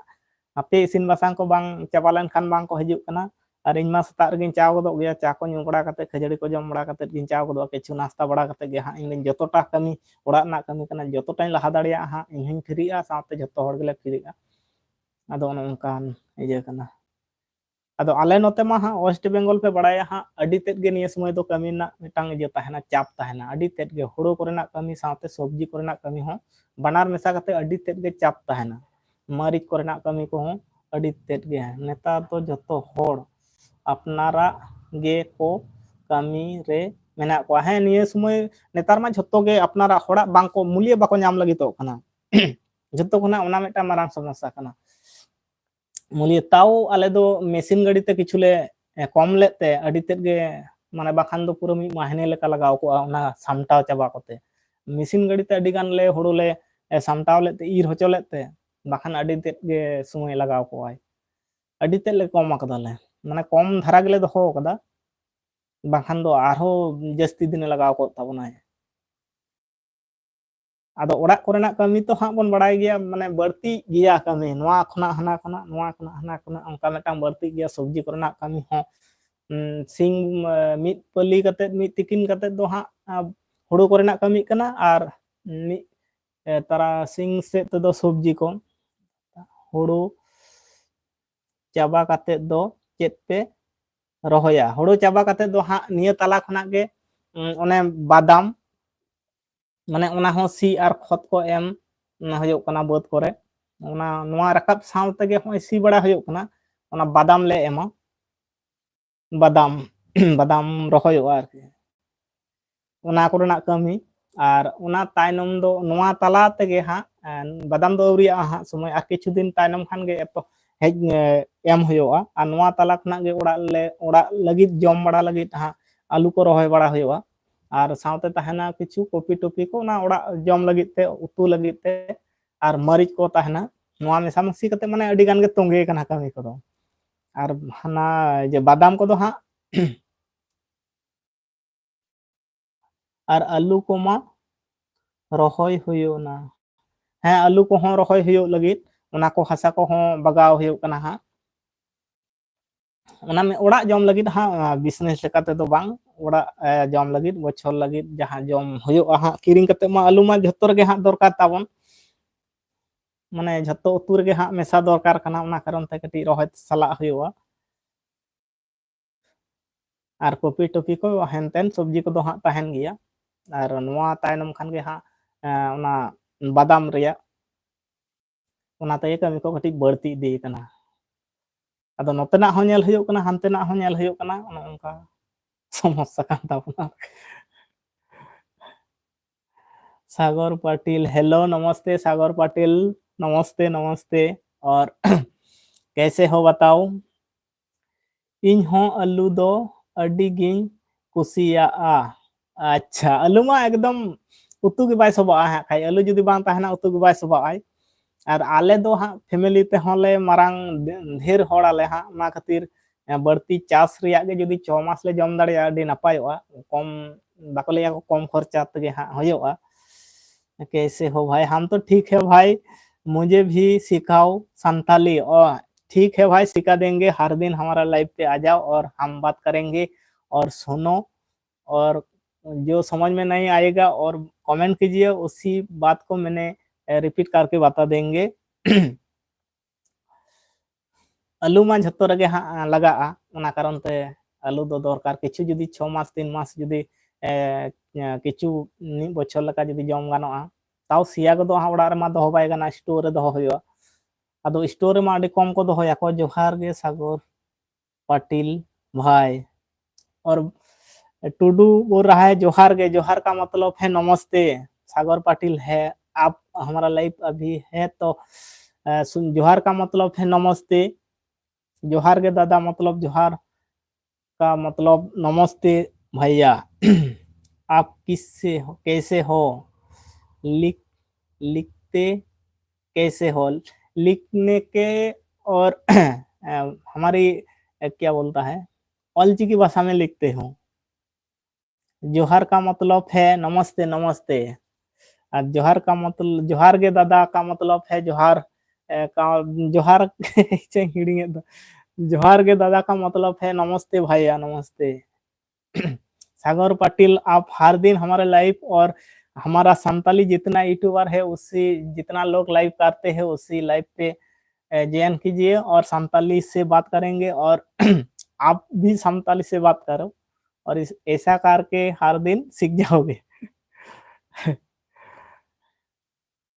ᱦᱟᱯᱮ ᱤᱥᱤᱱ ᱵᱟᱥᱟᱝ ᱠᱚ ᱵᱟᱝ ᱪᱟᱵᱟ ᱞᱮᱱᱠᱷᱟन ᱵᱟᱝ ᱠᱚ ᱦᱤᱡᱩᱜ ᱠᱟᱱᱟ ᱟᱨ ᱤᱧ ᱢᱟ ᱥᱮᱛᱟᱜ ᱨᱮᱜᱤᱧ ᱪᱟ ᱜᱚᱫᱚᱜ ᱜᱮᱭᱟ ᱪᱟ ᱠᱚ ᱧᱩ ᱵᱟᱲᱟ ᱠᱟᱛᱮ ᱠᱷᱟᱹᱡᱟᱹᱲᱤ ᱠᱚ ᱡᱚᱢ ᱵᱟᱲᱟ ᱠᱟᱛᱮ ᱜᱤᱧ ᱪᱟ ᱜᱚᱫᱚᱜᱼᱟ ᱠᱤᱪᱷᱩ ᱱᱟᱥᱛᱟ ᱵᱟᱲᱟ ᱠᱟᱛᱮ ᱜᱮ ᱦᱟᱸᱜ ᱤᱧ ᱡᱚᱛᱚᱴᱟ ᱠᱟᱹᱢᱤ ᱚᱲᱟᱜ ᱨᱮᱱᱟᱜ ᱠᱟᱹᱢᱤ ᱠᱟᱱᱟ ᱡᱚᱛᱚᱴᱟᱧ ᱞᱟᱦᱟ ᱫᱟᱲᱮᱭᱟᱜᱼᱟ ᱦᱟᱸᱜ ᱤᱧ ᱦᱚᱧ ᱯᱷᱤᱨᱤᱜᱼᱟ ᱥᱟᱶᱛᱮ ᱡᱚᱛᱚ ᱦᱚᱲ ᱜᱮᱞᱮ ᱯᱷᱤᱨᱤᱜᱼᱟ ᱟᱫᱚ ᱚᱱᱮ ᱚᱱᱠᱟᱱ ᱤᱭᱟᱹ ᱠᱟᱱᱟ ᱟᱫᱚ ᱟᱞᱮ ᱱᱚᱛᱮ ᱢᱟ ᱦᱟᱸᱜ ᱳᱭᱮᱥᱴ ᱵᱮᱝᱜᱚᱞ ᱯᱮ ᱵᱟᱲᱟᱭᱟ ᱦᱟᱸᱜ ᱟᱹᱰᱤ ᱛᱮᱫ ᱜᱮ ᱱᱤᱭᱟᱹ ᱥᱚᱢᱚᱭ ᱫᱚ ᱠᱟᱹᱢᱤ ᱨᱮᱱᱟᱜ ᱢᱤᱫᱴᱟᱝ ᱤᱭᱟᱹ ᱛᱟᱦᱮᱱᱟ ᱪᱟᱯ ᱛᱟᱦᱮᱱᱟ ᱟᱹᱰᱤ ᱛᱮᱫ ᱜᱮ ᱦᱳᱲᱳ ᱠᱚᱨᱮᱱᱟᱜ ᱠᱟᱹᱢᱤ ᱥᱟᱶᱛᱮ ᱥᱚᱵᱽᱡᱤ ᱠᱚᱨᱮᱱᱟᱜ ᱠᱟᱹᱢᱤ ᱦᱚᱸ ᱵᱟᱱᱟᱨ ᱢᱮᱥᱟ ᱠᱟᱛᱮ ᱟᱹᱰᱤ ᱛᱮᱫ ᱜᱮ ᱪᱟᱯ ᱛᱟᱦᱮᱱᱟ ᱢᱟᱹᱨᱤᱪ ᱠᱚᱨᱮᱱᱟᱜ ᱠᱟᱹᱢᱤ ᱠᱚᱦᱚᱸ ᱟᱹᱰᱤ ᱛᱮᱫ ᱜᱮ ᱱᱮᱛᱟᱨ ᱫᱚ ᱡᱚᱛᱚ ᱦᱚᱲ ᱟᱯᱱᱟᱨᱟᱜ ᱜᱮᱠᱚ ᱠᱟᱹᱢᱤ ᱨᱮ ᱢᱮᱱᱟᱜ ᱠᱚᱣᱟ ᱦᱮᱸ ᱱᱤᱭᱟᱹ ᱥᱚᱢᱚᱭ ᱱᱮᱛᱟᱨ ᱢᱟ ᱡᱷᱚᱛᱚ ᱜᱮ ᱟᱯᱱᱟᱨᱟᱜ ᱦᱚᱲᱟᱜ ᱵᱟᱝᱠᱚ ᱢᱩᱞᱭᱟᱹ ᱵᱟᱠᱚ ᱧᱟᱢ ᱞᱟᱹᱜᱤᱫᱚᱜ ᱠᱟᱱᱟ ᱡᱚᱛᱚ ᱠᱷᱚᱱᱟᱜ ᱚᱱᱟ ᱢᱤᱫᱴᱟᱝ ᱢᱟᱨᱟᱝ ᱥᱚᱢᱚᱥᱥᱟ ᱠᱟᱱᱟ ᱢᱩᱞᱭᱟᱹ ᱛᱟᱣ ᱟᱞᱮ ᱫᱚ ᱢᱮᱥᱤᱱ ᱜᱟᱹᱰᱤᱛᱮ ᱠᱤᱪᱷᱩ ᱞᱮ ᱠᱚᱢ ᱞᱮᱫ ᱛᱮ ᱟᱹᱰᱤ ᱛᱮᱫ ᱜᱮ ᱢᱟᱱᱮ ᱵᱟᱠᱷᱟᱱ ᱫᱚ ᱯᱩᱨᱟᱹ ᱢᱤᱫ ᱢᱟᱦᱱᱮ ᱞᱮᱠᱟ ᱞᱟᱜᱟᱣ ᱠᱚᱜᱼᱟ ᱚᱱᱟ ᱥᱟᱢᱴᱟᱣ ᱪᱟᱵᱟ ᱠᱚᱛᱮ ᱢᱮᱥᱤᱱ ᱜᱟᱹᱰᱤᱛᱮ ᱟᱹᱰᱤ ᱜᱟᱱ ᱞᱮ ᱦᱩᱲᱩ ᱞᱮ ᱥᱟᱢᱴᱟᱣ ᱞᱮᱫ ᱛᱮ ᱤᱨ ᱦᱚᱪᱚ ᱞᱮᱫ ᱛᱮ ᱵᱟᱠᱷᱟᱱ ᱟᱹᱰᱤ ᱛᱮᱫ ᱜᱮ ᱥᱚᱢᱚᱭ ᱞᱟᱜᱟᱣ ᱠᱚᱜᱼᱟᱭ ᱟᱹᱰᱤ ᱛᱮᱫ ᱞᱮ ᱠᱚᱢ ᱟᱠᱟᱫᱟᱞᱮ ᱢᱟᱱᱮ ᱠᱚᱢ ᱫᱷᱟᱨᱟ ᱜᱮᱞᱮ ᱫᱚᱦᱚ ᱟᱠᱟᱫᱟ ᱵᱟᱝᱠᱷᱟᱱ ᱫᱚ ᱟᱨᱦᱚᱸ ᱡᱟᱹᱥᱛᱤ ᱫᱤᱱᱮ ᱞᱟᱜᱟᱣ ᱠᱚᱜ ᱛᱟᱵᱚᱱᱟᱭ ᱟᱫᱚ ᱚᱲᱟᱜ ᱠᱚᱨᱮᱱᱟᱜ ᱠᱟᱹᱢᱤ ᱛᱚ ᱦᱟᱸᱜ ᱵᱚᱱ ᱵᱟᱲᱟᱭ ᱜᱮᱭᱟ ᱢᱟᱱᱮ ᱵᱟᱹᱲᱛᱤ ᱜᱮᱭᱟ ᱠᱟᱹᱢᱤ ᱱᱚᱣᱟ ᱠᱷᱚᱱᱟᱜ ᱦᱟᱱᱟ ᱠᱷᱚᱱᱟᱜ ᱱᱚᱣᱟ ᱠᱷᱚᱱᱟᱜ ᱦᱟᱱᱟ ᱠᱷᱚᱱᱟᱜ ᱚᱱᱠᱟ ᱢᱤᱫᱴᱟᱝ ᱵᱟᱹᱲᱛᱤ ᱜᱮᱭᱟ ᱥᱚᱵᱽᱡᱤ ᱠᱚᱨᱮᱱᱟᱜ ᱠᱟᱹᱢᱤ ᱦᱚᱸ ᱥᱤᱧ ᱢᱤᱫ ᱯᱟᱹᱞᱤ ᱠᱟᱛᱮᱫ ᱢᱤᱫ ᱛᱤᱠᱤᱱ ᱠᱟᱛᱮᱫ ᱫᱚ ᱦᱟᱸᱜ ᱦᱩᱲᱩ ᱠᱚᱨᱮᱱᱟᱜ ᱠᱟᱹᱢᱤᱜ ᱠᱟᱱᱟ ᱟᱨ ᱢᱤᱫ ᱛᱟᱨᱟᱥᱤᱧ ᱥᱮᱫ ᱛᱮᱫᱚ ᱥᱚᱵᱽᱡᱤ ᱠᱚ ᱦᱩᱲᱩ ᱪᱟᱵᱟ ᱠᱟᱛᱮᱫ ᱫᱚ ᱪᱮᱫ ᱯᱮ ᱨᱚᱦᱚᱭᱟ ᱦᱩᱲᱩ ᱪᱟᱵᱟ ᱠᱟᱛᱮᱫ ᱫᱚ ᱦᱟᱸᱜ ᱱᱤᱭᱟᱹ ᱛᱟᱞᱟ ᱠᱷᱚᱱᱟᱜ ᱜᱮ ᱚᱱᱮ ᱵᱟᱫᱟᱢ ᱢᱟᱱᱮ ᱚᱱᱟ ᱦᱚᱸ ᱥᱤ ᱟᱨ ᱠᱷᱚᱛ ᱠᱚ ᱮᱢ ᱦᱩᱭᱩᱜ ᱠᱟᱱᱟ ᱵᱟᱹᱫ ᱠᱚᱨᱮ ᱱᱚᱣᱟ ᱨᱟᱠᱟᱵ ᱥᱟᱶ ᱛᱮᱜᱮ ᱱᱚᱜᱼᱚᱭ ᱥᱤ ᱵᱟᱲᱟ ᱦᱩᱭᱩᱜ ᱠᱟᱱᱟ ᱚᱱᱟ ᱵᱟᱫᱟᱢ ᱞᱮ ᱮᱢᱟ ᱵᱟᱫᱟᱢ ᱨᱚᱦᱚᱭᱚᱜᱼᱟ ᱟᱨᱠᱤ ᱚᱱᱟ ᱠᱚᱨᱮᱱᱟᱜ ᱠᱟᱹᱢᱤ ᱟᱨ ᱚᱱᱟ ᱛᱟᱭᱱᱚᱢ ᱫᱚ ᱱᱚᱣᱟ ᱛᱟᱞᱟ ᱛᱮᱜᱮ ᱦᱟᱸᱜ ᱵᱟᱫᱟᱢ ᱫᱚ ᱟᱹᱣᱨᱤᱭᱟᱜᱼᱟ ᱦᱟᱸᱜ ᱥᱚᱢᱚᱭ ᱟᱨ ᱠᱤᱪᱷᱩ ᱫᱤᱱ ᱛᱟᱭᱱᱚᱢ ᱠᱷᱟᱱ ᱜᱮ ᱦᱮᱡ ᱮᱢ ᱦᱩᱭᱩᱜᱼᱟ ᱟᱨ ᱱᱚᱣᱟ ᱛᱟᱞᱟ ᱠᱷᱚᱱᱟᱜ ᱜᱮ ᱚᱲᱟᱜ ᱞᱟᱹᱜᱤᱫ ᱡᱚᱢ ᱵᱟᱲᱟ ᱞᱟᱹᱜᱤᱫ ᱦᱟᱸᱜ ᱟᱹᱞᱩ ᱠᱚ ᱨᱚᱦᱚᱭ ᱵᱟᱲᱟ ᱦᱩᱭᱩᱜᱼᱟ ᱟᱨ ᱥᱟᱶᱛᱮ ᱛᱟᱦᱮᱱᱟ ᱠᱤᱪᱷᱩ ᱠᱚᱯᱤ ᱴᱚᱯᱤ ᱠᱚ ᱚᱱᱟ ᱚᱲᱟᱜ ᱡᱚᱢ ᱞᱟᱹᱜᱤᱫ ᱛᱮ ᱩᱛᱩ ᱞᱟᱹᱜᱤᱫ ᱛᱮ ᱟᱨ ᱢᱟᱹᱨᱤᱪ ᱠᱚ ᱛᱟᱦᱮᱱᱟ ᱱᱚᱣᱟ ᱢᱮᱥᱟᱢᱤᱥᱤ ᱠᱟᱛᱮ ᱢᱟᱱᱮ ᱟᱹᱰᱤ ᱜᱟᱱ ᱜᱮ ᱛᱚᱸᱜᱮ ᱠᱟᱱᱟ ᱠᱟᱹᱢᱤ ᱠᱚᱫᱚ ᱟᱨ ᱦᱟᱱᱟ ᱡᱮ ᱵᱟᱫᱟᱢ ᱠᱚᱫᱚ ᱦᱟᱸᱜ ᱟᱨ ᱟᱹᱞᱩ ᱠᱚᱢᱟ ᱨᱚᱦᱚᱭ ᱦᱩᱭᱩᱜᱼᱟ ᱦᱮᱸ ᱟᱹᱞᱩ ᱠᱚᱦᱚᱸ ᱨᱚᱦᱚᱭ ᱦᱩᱭᱩᱜ ᱞᱟᱹᱜᱤᱫ ᱚᱱᱟ ᱠᱚ ᱦᱟᱥᱟ ᱠᱚᱦᱚᱸ ᱵᱟᱜᱟᱣ ᱦᱩᱭᱩᱜ ᱠᱟᱱᱟ ᱦᱟᱸᱜ ᱚᱱᱟ ᱚᱲᱟᱜ ᱡᱚᱢ ᱞᱟᱹᱜᱤᱫ ᱦᱟᱸᱜ ᱵᱤᱡᱽᱱᱮᱥ ᱞᱮᱠᱟ ᱛᱮᱫᱚ ᱵᱟᱝ ᱚᱲᱟᱜ ᱡᱚᱢ ᱞᱟᱹᱜᱤᱫ ᱵᱚᱪᱷᱚᱨ ᱞᱟᱹᱜᱤᱫ ᱡᱟᱦᱟᱸ ᱡᱚᱢ ᱦᱩᱭᱩᱜᱼᱟ ᱦᱟᱸᱜ ᱠᱤᱨᱤᱧ ᱠᱟᱛᱮ ᱢᱟ ᱟᱹᱞᱩ ᱢᱟ ᱡᱷᱚᱛᱚ ᱨᱮᱜᱮ ᱦᱟᱸᱜ ᱫᱚᱨᱠᱟᱨ ᱛᱟᱵᱚᱱ ᱢᱟᱱᱮ ᱡᱷᱚᱛᱚ ᱩᱛᱩ ᱨᱮᱜᱮ ᱦᱟᱸᱜ ᱢᱮᱥᱟ ᱫᱚᱨᱠᱟর ᱠᱟᱱᱟ ᱚᱱᱟ ᱠᱟᱨᱚᱱ ᱛᱮ ᱠᱟᱹᱴᱤᱡ ᱨᱚᱦᱚᱭ ᱥᱟᱞᱟᱜ ᱦᱩᱭᱩᱜᱼᱟ ᱟᱨ ᱠᱚᱯᱤ ᱴᱚᱯᱤ ᱠᱚ ᱦᱮᱱᱛᱮᱱ ᱥᱚᱵᱽᱡᱤ ᱠᱚᱫᱚ ᱦᱟᱸᱜ ᱛᱟᱦᱮᱱ ᱜᱮᱭᱟ ᱟᱨ ᱱᱚᱣᱟ ᱛᱟᱭᱱᱚᱢ ᱠᱷᱟᱱ ᱜᱮ ᱦᱟᱸᱜ ᱚᱱᱟ ᱵᱟᱫᱟᱢ ᱨᱮᱭᱟᱜ ᱚᱱᱟ ᱛᱮᱜᱮ ᱠᱟᱹᱢᱤ ᱠᱚ ᱠᱟᱹᱴᱤᱡ ᱵᱟᱹᱲᱛᱤ ᱤᱫᱤ ᱠᱟᱱᱟ ᱟᱫᱚ ᱱᱚᱛᱮᱱᱟᱜ ᱦᱚᱸ ᱧᱮᱞ ᱦᱩᱭᱩᱜ ᱠᱟᱱᱟ ᱦᱟᱱᱛᱮᱱᱟᱜ ᱦᱚᱸ ᱧᱮᱞ ᱦᱩᱭᱩᱜ ᱠᱟᱱᱟ ᱚᱱᱮ ᱚᱱᱠᱟ समस्या kan tabona सागर पाटिल हेलो नमस्ते सागर पाटिल नमस्ते नमस्ते और कैसे हो बताओ इन हो आलू दो अडी गिन कुसियाआ अच्छा आलू मा एकदम उतु के बाय सबा है खाई आलू जुदी बांग ताहना उतु के बाय सबा आय और आले दो हाँ फैमिली ते होले मारांग ढेर होड़ आले हाँ मा खातिर बढ़ती चास रिया के जुदी 6 मास ले जम दाड़िया अडी नापायोआ कम बाको लैया कम खर्चा तेगे हाँ होयोआ कैसे हो भाई हम तो ठीक है भाई मुझे भी सिखाओ संताली और ठीक है भाई सिखा देंगे हर दिन हमारा लाइव पे आ जाओ और हम बात करेंगे और सुनो और जो समझ में नहीं आएगा और कमेंट कीजिए उसी बात को मैंने रिपीट करके बता देंगे आलू मा झतो रगे हाँ लगा ओना कारण ते आलू दो दरकार किछु जुदी 6 मास 3 मास जुदी किछु नि बछर लका जुदी जम गानोआ ताव सिया को दो हाँ उड़ा रे मा दोहो बाय गाना स्टोर रे दोहो होयो आदो स्टोर रे मा अडी कम को दोहोया को जोहार गे सागर पाटिल भाई और टुडू बोल रहा है जोहार गे जोहार का मतलब है नमस्ते सागर पाटिल है आप हमारा लाइव अभी है तो जोहार का मतलब है नमस्ते, जोहार के दादा मतलब जोहार का मतलब नमस्ते भैया। आप किससे हो, कैसे हो, लिख लिखते कैसे हो, लिखने के और हमारी क्या बोलता है अलची की भाषा में लिखते हो। जोहार का मतलब है नमस्ते नमस्ते, और जोहार का मतलब जोहार के दादा का मतलब है जोहार का जोहार हिड़िंगे तो जोहार के दादा का मतलब है नमस्ते भैया नमस्ते। सागर पाटिल आप हर दिन हमारे लाइव और हमारा संताली जितना यूट्यूबर है उसी जितना लोग लाइव करते हैं उसी लाइव पे ज्वाइन कीजिए और संताली से बात करेंगे और आप भी संताली से बात करो और इस ऐसा करके हर दिन सीख जाओगे।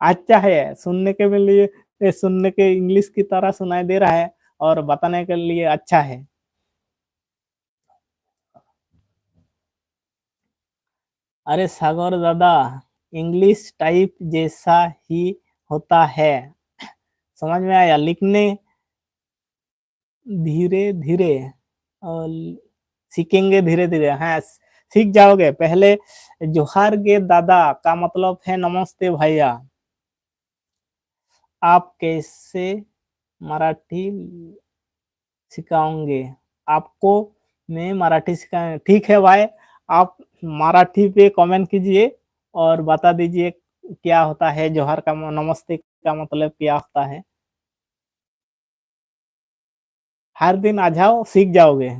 अच्छा है सुनने के लिए, सुनने के इंग्लिश की तरह सुनाई दे रहा है और बताने के लिए अच्छा है। अरे सागर दादा इंग्लिश टाइप जैसा ही होता है, समझ में आया, लिखने धीरे धीरे और सीखेंगे धीरे धीरे, हाँ सीख जाओगे। पहले जोहार गे दादा का मतलब है नमस्ते भैया, आप कैसे मराठी सिखाओगे, आपको मैं मराठी सिखा, ठीक है भाई आप मराठी पे कमेंट कीजिए और बता दीजिए क्या होता है जोहार का नमस्ते का मतलब क्या होता है। हर दिन आ जाओ सीख जाओगे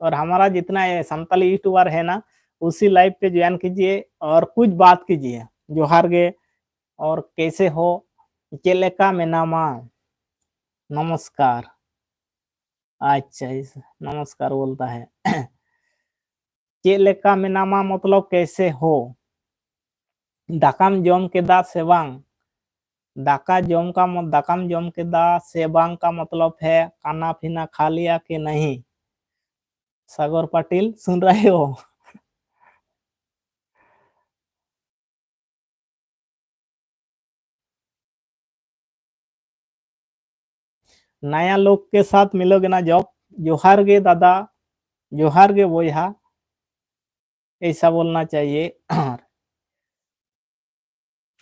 और हमारा जितना ये संताली यूट्यूबर है ना उसी लाइव पे ज्वाइन कीजिए और कुछ बात कीजिए जोहार गे और कैसे हो, चेलेका में नामा नमस्कार, अच्छा इस नमस्कार बोलता है। चेलेका में नामा मतलब कैसे हो, दाकाम जोम के दा सेवांग, दाका जोम का दाकाम जोम के दा सेवांग का मतलब है खाना पीना खा लिया कि नहीं। सागर पाटिल सुन रहे हो। नया लोग के साथ मिलोगे ना जब जोहार गे दादा जोहार गे बोया ऐसा बोलना चाहिए।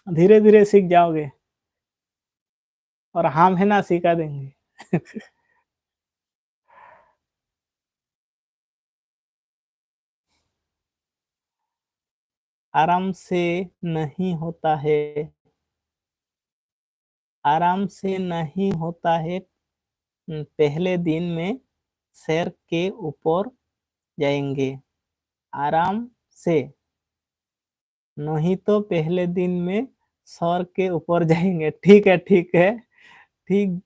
धीरे धीरे सीख जाओगे और हम है ना सिखा देंगे। आराम से नहीं होता है, आराम से नहीं होता है, पहले दिन में सैर के ऊपर जाएंगे, आराम से नहीं तो पहले दिन में सर के ऊपर जाएंगे, ठीक है ठीक है, ठीक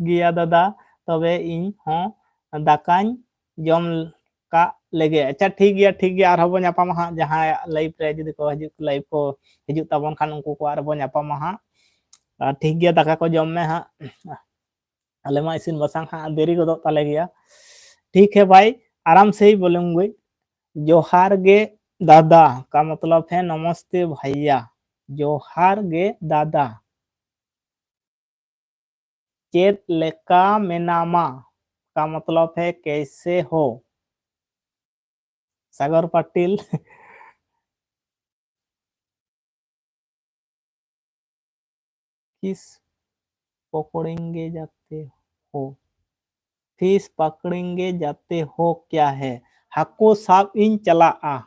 गिया दादा तबे इन हों दाकान जम का लगे, अच्छा ठीक गया आरहो ᱧᱟᱯᱟᱢᱟ हां जहां लाइव रे जुदी को हजू लाइव को हजू ताबन खान उनको को आरहो ᱧᱟᱯᱟᱢᱟ हां, ठीक गया दाका को जम में हां, अले मा इसिन बसांग हां देरी गोदो ताले गया, ठीक है भाई आराम से ही बोलूंगी। जोहार गे दादा का मतलब है नमस्ते भैया, जोहार गे दादा। चेत लेका मेनामा का मतलब है कैसे हो, सागर पाटिल। किस पकड़ेंगे जाते हो, फिश पकड़ेंगे जाते हो क्या है, हको साप इन चला आ,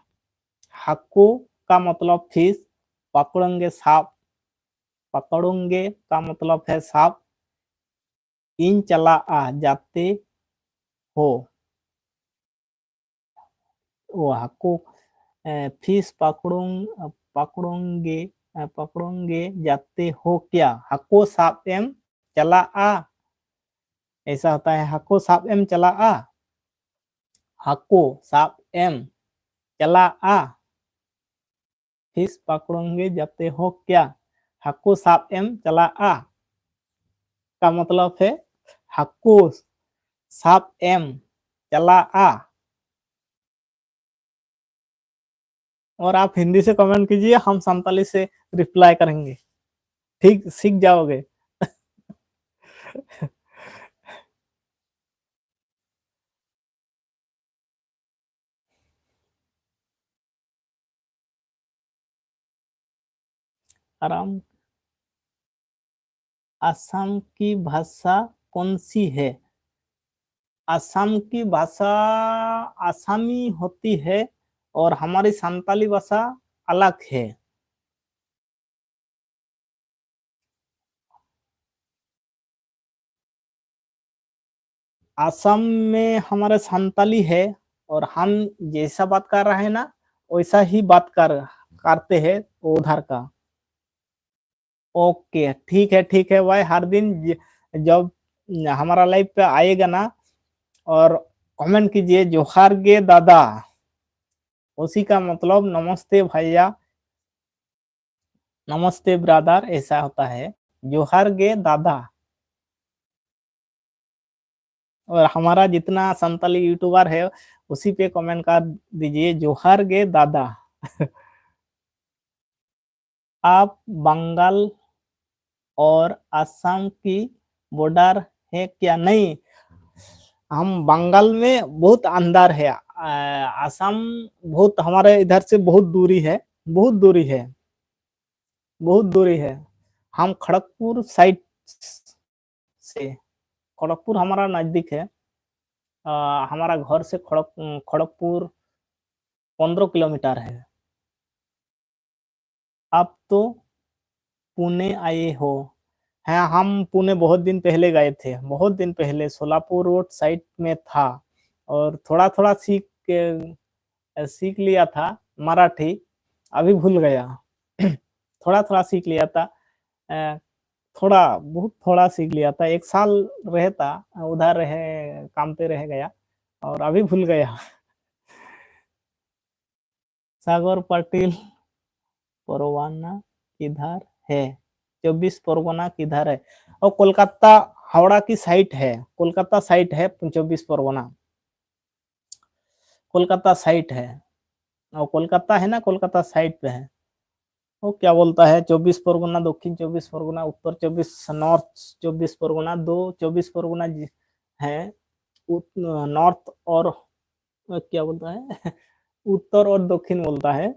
हको का मतलब फिश, पकड़ेंगे साप, पकड़ोंगे का मतलब है साप, इन चला आ जाते हो, वो हको फिश पकड़ोंगे पकड़ोंगे जाते हो क्या, हको साप एम चला आ, ऐसा होता है हको साप एम चला आ, हको साप एम चला आ, फिश पकड़ोंगे जाते हो क्या, हको साप एम चला आ का मतलब है हको साप एम चला आ और आप हिंदी से कमेंट कीजिए, हम संताली से रिप्लाई करेंगे, ठीक सीख जाओगे। आराम। असम की भाषा कौन सी है? असम की भाषा आसामी होती है और हमारी संताली भाषा अलग है। असम में हमारा संताली है और हम जैसा बात कर रहे हैं ना, वैसा ही बात करते हैं उधर का। ओके, ठीक है भाई, हर दिन जब हमारा लाइव पे आएगा ना, और कमेंट कीजिए जोहार गे दादा, उसी का मतलब नमस्ते भैया, नमस्ते ब्रदर ऐसा होता है, जोहार गे दादा। और हमारा जितना संताली यूट्यूबर है, उसी पे कमेंट कर दीजिए जोहार गे दादा। आप बंगाल और असम की बॉर्डर है क्या? नहीं, हम बंगाल में बहुत अंदर है, असम बहुत हमारे इधर से बहुत दूरी है, बहुत दूरी है, बहुत दूरी है। हम खड़गपुर साइड से, खड़गपुर हमारा नजदीक है। हमारा घर से खड़गपुर 15 किलोमीटर है। आप तो पुणे आए हो? हाँ, हम पुणे बहुत दिन पहले गए थे, बहुत दिन पहले सोलापुर रोड साइड में था, और थोड़ा थोड़ा सीख लिया था मराठी, अभी भूल गया। थोड़ा थोड़ा सीख लिया था, अ, थोड़ा बहुत थोड़ा सीख लिया था, 1 साल रहता उधर, रहे काम पे रह गया और अभी भूल गया। सागर पाटिल परवाना किधर है? 24 परगना किधर है? और कोलकाता, हावड़ा की साइट है, कोलकाता साइट है 24 परगना, कोलकाता साइट है। और कोलकाता है ना, कोलकाता साइट पे है। वो क्या बोलता है, 24 परगना, दक्षिण 24 परगना, उत्तर 24, नॉर्थ 24 परगना, दो 24 परगना है। नॉर्थ और क्या बोलता है, उत्तर और दक्षिण बोलता है।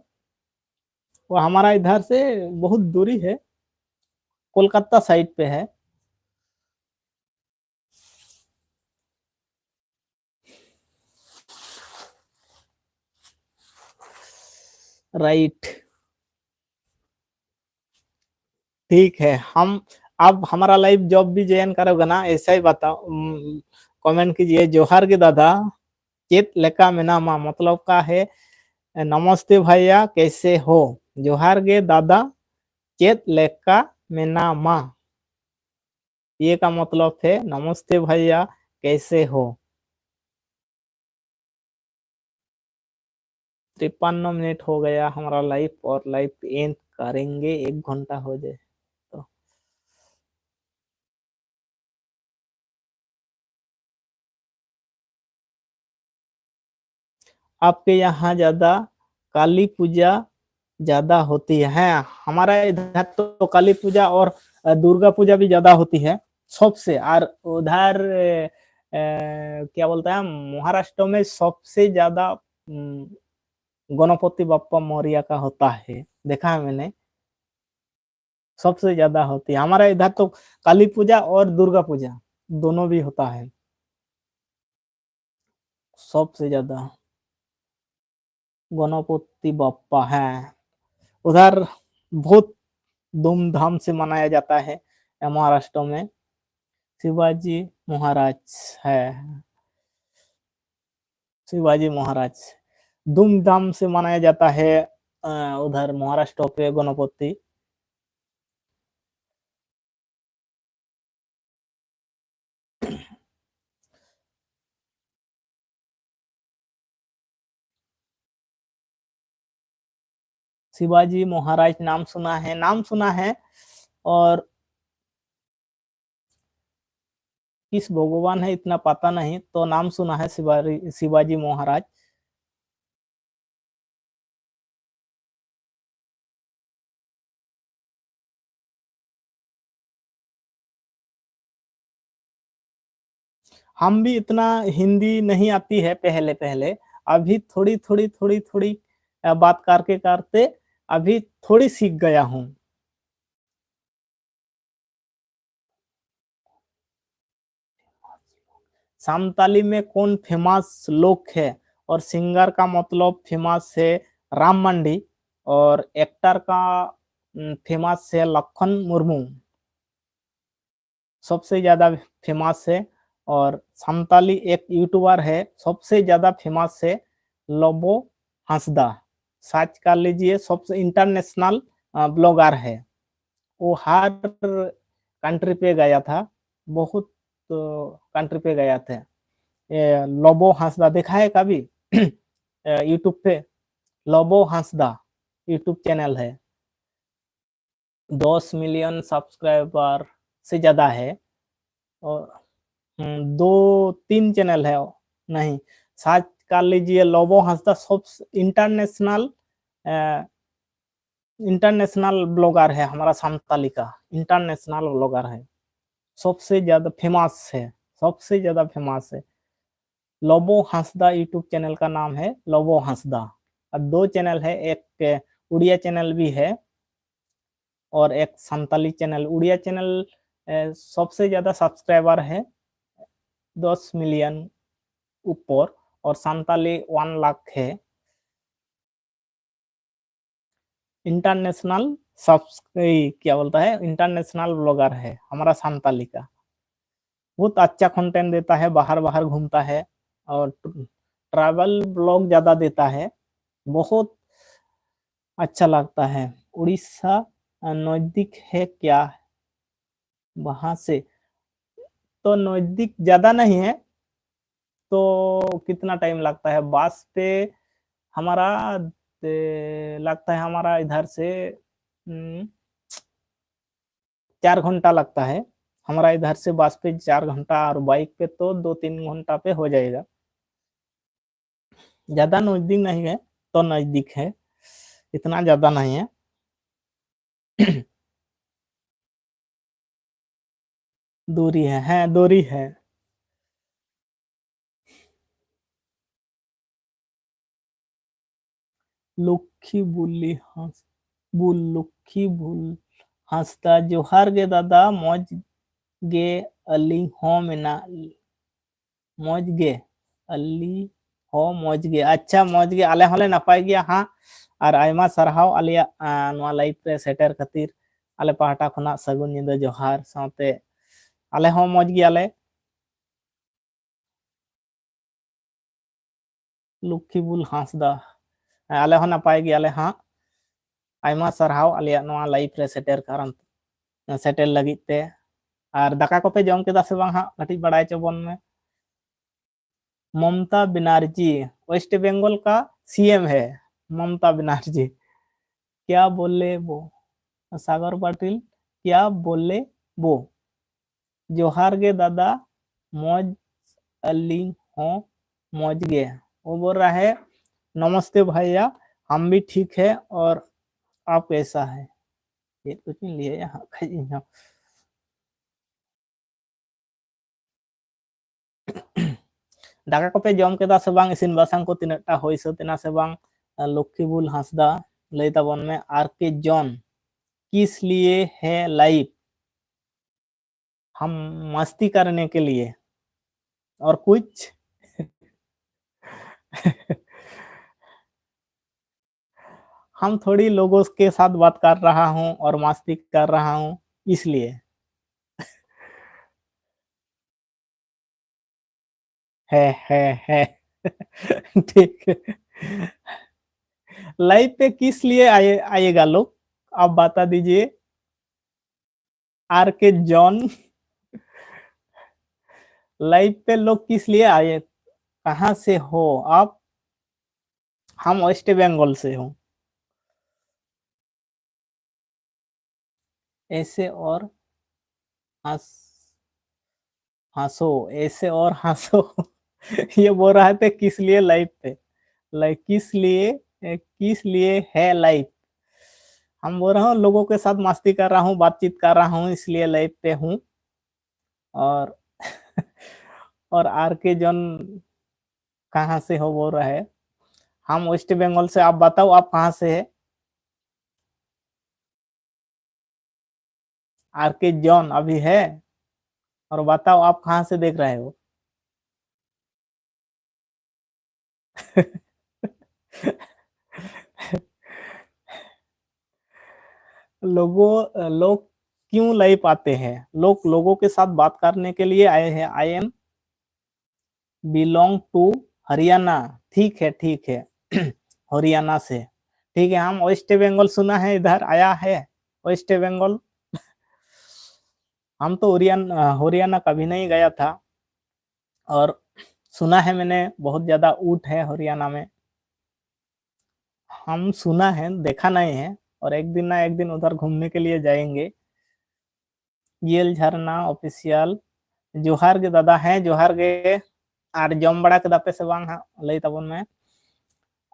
वो हमारा इधर से बहुत दूरी है, कोलकाता साइड पे है। राइट, ठीक है। हम अब हमारा लाइव जॉब भी ज्वाइन करोगे ना, ऐसा ही बताओ, कमेंट कीजिए जोहार के दादा, चेत लेका मेना मा, मतलब का है नमस्ते भैया कैसे हो, जोहार गे दादा, चेत लेका मेना मा, ये का मतलब है नमस्ते भैया कैसे हो। 53 मिनट हो गया हमारा लाइव, और लाइव एंड करेंगे, 1 घंटा हो जाए तो। आपके यहाँ ज्यादा काली पूजा ज्यादा होती है? हमारा इधर तो काली पूजा और दुर्गा पूजा भी ज्यादा होती है सबसे। और उधर क्या बोलता है, महाराष्ट्र में सबसे ज्यादा गणपति बप्पा मौर्य का होता है, देखा है मैंने, सबसे ज्यादा होती है हमारा इधर तो। काली पूजा और दुर्गा पूजा दोनों भी होता है सबसे ज्यादा। गणपति बप्पा है उधर बहुत धूमधाम से मनाया जाता है महाराष्ट्र में। शिवाजी महाराज है, शिवाजी महाराज धूमधाम से मनाया जाता है उधर महाराष्ट्र पे गणपति। शिवाजी महाराज नाम सुना है, नाम सुना है। और किस भगवान है इतना पता नहीं, तो नाम सुना है शिवाजी शिवाजी महाराज। हम भी इतना हिंदी नहीं आती है पहले पहले, अभी थोड़ी थोड़ी थोड़ी थोड़ी बात करके करते अभी थोड़ी सीख गया हूँ। सामताली में कौन फेमस लोग है, और सिंगर का मतलब फेमस है राम मंडी, और एक्टर का फेमस है लखन मुर्मू, सबसे ज्यादा फेमस है। और संताली एक यूट्यूबर है सबसे ज्यादा फेमस है, लोबो हंसदा, सर्च कर लीजिए, सबसे इंटरनेशनल ब्लॉगर है। वो हर कंट्री पे गया था, बहुत कंट्री पे गया था। ये लोबो हंसदा देखा है कभी यूट्यूब पे? लोबो हंसदा यूट्यूब चैनल है, 10 मिलियन सब्सक्राइबर से ज्यादा है। और 2-3 चैनल है, नहीं, सर्च कर लीजिए लोबो हंसदा, सब इंटरनेशनल इंटरनेशनल ब्लॉगर है हमारा संताली का, इंटरनेशनल ब्लॉगर है, सबसे ज्यादा फेमस है, सबसे ज्यादा फेमस है। लोबो हंसदा यूट्यूब चैनल का नाम है, लोबो हंसदा। और 2 चैनल है, एक उड़िया चैनल भी है और एक संताली चैनल। उड़िया चैनल सबसे ज्यादा सब्सक्राइबर है, 10 मिलियन ऊपर, और संताली 1 लाख है। इंटरनेशनल क्या बोलता है, इंटरनेशनल ब्लॉगर है हमारा संताली का, बहुत अच्छा कंटेंट देता है, बाहर बाहर घूमता है और ट्रैवल ब्लॉग ज्यादा देता है, बहुत अच्छा लगता है। उड़ीसा नजदीक है क्या वहां से? तो नजदीक ज्यादा नहीं है, तो कितना टाइम लगता है बस पे हमारा? लगता है हमारा इधर से 4 घंटा लगता है, हमारा इधर से बस पे 4 घंटा, और बाइक पे तो 2-3 घंटा पे हो जाएगा। ज्यादा नजदीक नहीं है, तो नजदीक है, इतना ज्यादा नहीं है। दूरी है दूरी है। लुखी बुल्ली हंस बुल लुखी बुल हंसता जोहार गे दादा मौज गे अली हो मेना मौज गे अली हो मौज गे, अच्छा मौज गे, आले होले नपाय गया हाँ। और आयमा सरहाव आलिया नवा लाइफ रे सेटर खातिर, आले पाहटा खुना सगुन निदा जोहार साथे, आले हो मौज गियाले। लुखी बुल हंसदा आले हो नपाय गियाले हाँ। आयमा सरहाव आलिया नवा लाइफ रे सेटर कारण सेटल लगित ते। और दाका को पे जम केदा से बांग हाँ कटिज बड़ाय चबन में। ममता बनर्जी वेस्ट बंगाल का सीएम है, ममता बनर्जी। क्या बोले वो? सागर पाटिल क्या बोले वो? जोहार गे दादा मौज अली हो मौज गे। वो बोल रहा है नमस्ते भैया, हम भी ठीक है, और आप कैसा है? ये कुछ नहीं लिए यहाँ दाका को पे जम केदा से बांग, इसिन बासांग को तिनटा होई सतेना से बांग? लक्ष्मी बुल हंसदा लई ताबन में। आर के जॉन किस लिए है लाइव? हम मस्ती करने के लिए, और कुछ हम थोड़ी लोगों के साथ बात कर रहा हूँ और मस्ती कर रहा हूँ, इसलिए। है ठीक है। लाइव पे किस लिए आएगा लोग, आप बता दीजिए। आर के जॉन लाइव पे लोग किस लिए आए, कहाँ से हो आप? हम वेस्ट बंगाल से हूँ। ऐसे और हंस हंसो, ऐसे और हंसो। ये बोल रहा थे किस लिए लाइव पे, लाइक किस लिए है लाइव? हम बोल रहा हूँ लोगों के साथ मस्ती कर रहा हूँ, बातचीत कर रहा हूँ, इसलिए लाइव पे हूँ। और और आर के जॉन कहाँ से हो बोल रहा है। हम वेस्ट बंगाल से, आप बताओ आप कहाँ से है। आर के जॉन अभी है, और बताओ आप कहाँ से देख रहे हो। लोग क्यों लाइव आते हैं? लोग लोगों के साथ बात करने के लिए आए हैं। I am belong to Haryana. ठीक है ठीक है। हरियाणा से, ठीक है। हम वेस्ट बंगाल सुना है इधर आया है, वेस्ट बंगाल। हम तो हरियाणा हरियाणा कभी नहीं गया था, और सुना है मैंने बहुत ज्यादा ऊंट है हरियाणा में। हम सुना है, देखा नहीं है, और एक दिन ना एक दिन उधर घूमने के लिए जाएंगे। येल झरना ऑफिशियल। जोहार गे दादा हैं, जोहार गे। और जम बड़ा के दापे से बांग लई तबन में।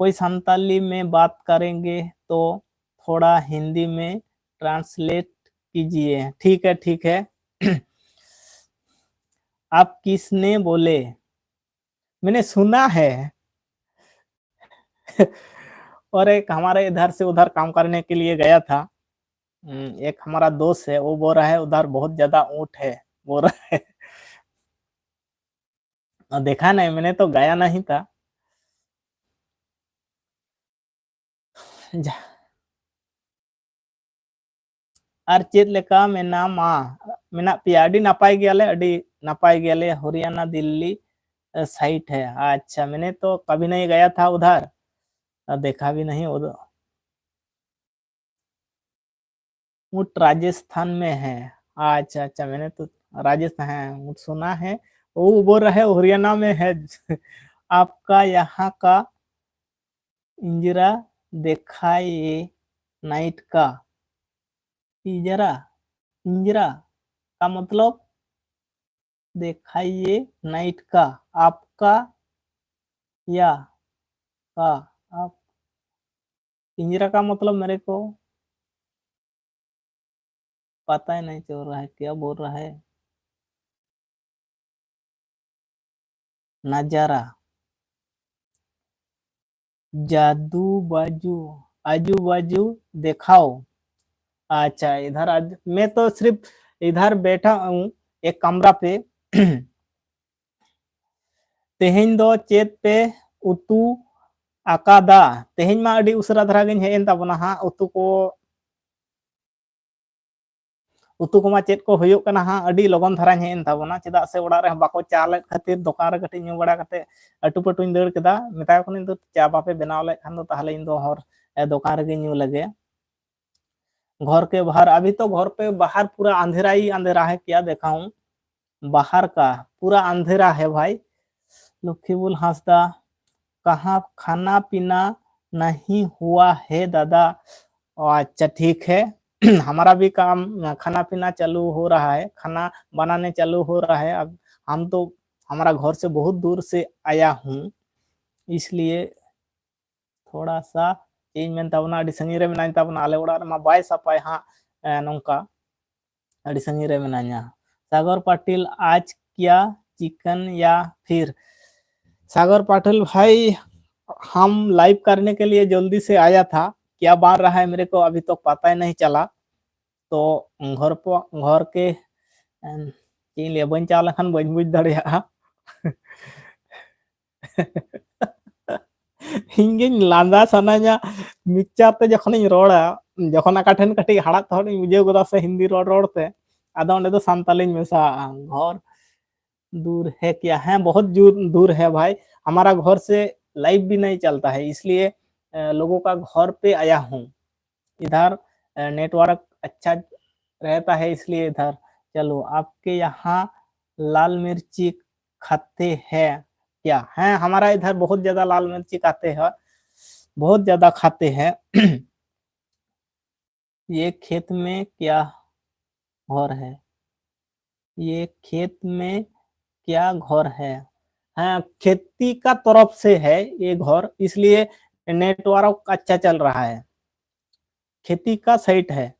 कोई संताली में बात करेंगे तो थोड़ा हिंदी में ट्रांसलेट कीजिए। ठीक है ठीक है। आप किसने बोले? मैंने सुना है। और एक हमारे इधर से उधर काम करने के लिए गया था। एक हमारा दोस्त है, वो बोल रहा है उधर बहुत ज्यादा ऊंट है, बोल रहा है। देखा नहीं, मैंने तो गया नहीं था। और चेत लेका मेना मा मेना पिया अडी नापाई गयाले, अडी नापाई गयाले। हरियाणा दिल्ली साइट है। अच्छा, मैंने तो कभी नहीं गया था उधर, देखा भी नहीं उधर। ऊँट राजस्थान में है। अच्छा अच्छा, मैंने तो राजस्थान है ऊँट सुना है। वो बोल रहा है हरियाणा में है। आपका यहाँ का इंजरा दिखाइए नाइट का। इजरा, इंजरा का मतलब दिखाइए नाइट का। आपका या का, आप इंजरा का मतलब मेरे को पता ही नहीं चल रहा है क्या बोल रहा है। नजारा, जादू बाजू, आजू बाजू दिखाओ। अच्छा, इधर आज मैं तो सिर्फ इधर बैठा हूँ एक कमरा पे। तेहेन दो चेत पे उतू आकादा। तेहेन मा अडी उसरा धरा गिन हेन ताबना हा उतू को। उतू को मा चेत को हुयुग कना हा अडी लगन धरा हेन ताबना, चेदा से ओड़ा रे बाको चा ले खातिर दुकान रे कटि न्यू बड़ा कते अटू पटुኝ दड़ केदा। मेता को इन चा बापे बनाव ले खान दो ताहले इन दो हर दुकान रे न्यू लगे। घर के बाहर, अभी तो घर पे बाहर पूरा अंधेरा ही अंधेरा है, क्या देखा हूँ बाहर का पूरा अंधेरा है भाई। लखीबुल हांसदा, कहाँ खाना पीना नहीं हुआ है दादा? अच्छा ठीक है। हमारा भी काम खाना पीना चालू हो रहा है, खाना बनाने चालू हो रहा है। अब हम तो हमारा घर से बहुत दूर से आया हूँ, इसलिए थोड़ा सा चेंज में ताबना अडी संगी रे मेनाኝ ताबना आले ओड़ा रे मा बाय सपाय हाँ नौका अडी संगी रे मेनाñा। सागर पाटिल, आज क्या चिकन या फिर? सागर पाटिल भाई, हम लाइव करने के लिए जल्दी से आया था, क्या बार रहा है मेरे को अभी तो पता ही नहीं चला। तो घर के चीन ले बन चाल खान बन बुझ दड़िया। हिंगिन लांदा सना냐 मिक्सचर ते जखन रोड़ा, जखन आका ठेन कटी हड़ा थोड़ी बुझे गोदा से हिंदी रोड रोडते आदा ओंडे तो सांताली मेसा। घर दूर है क्या? है बहुत दूर है भाई। हमारा घर से लाइव भी नहीं चलता है, इसलिए लोगों का घर पे आया हूँ। इधर नेटवर्क अच्छा रहता है, इसलिए इधर। चलो, आपके यहाँ लाल मिर्ची खाते हैं क्या? है, हमारा इधर बहुत ज्यादा लाल मिर्ची खाते हैं, बहुत ज्यादा खाते हैं। ये खेत में क्या घर है? ये खेत में क्या घर है? हाँ, खेती का तरफ से है ये घर, इसलिए नेटवर्क अच्छा चल रहा है। खेती का साइट है।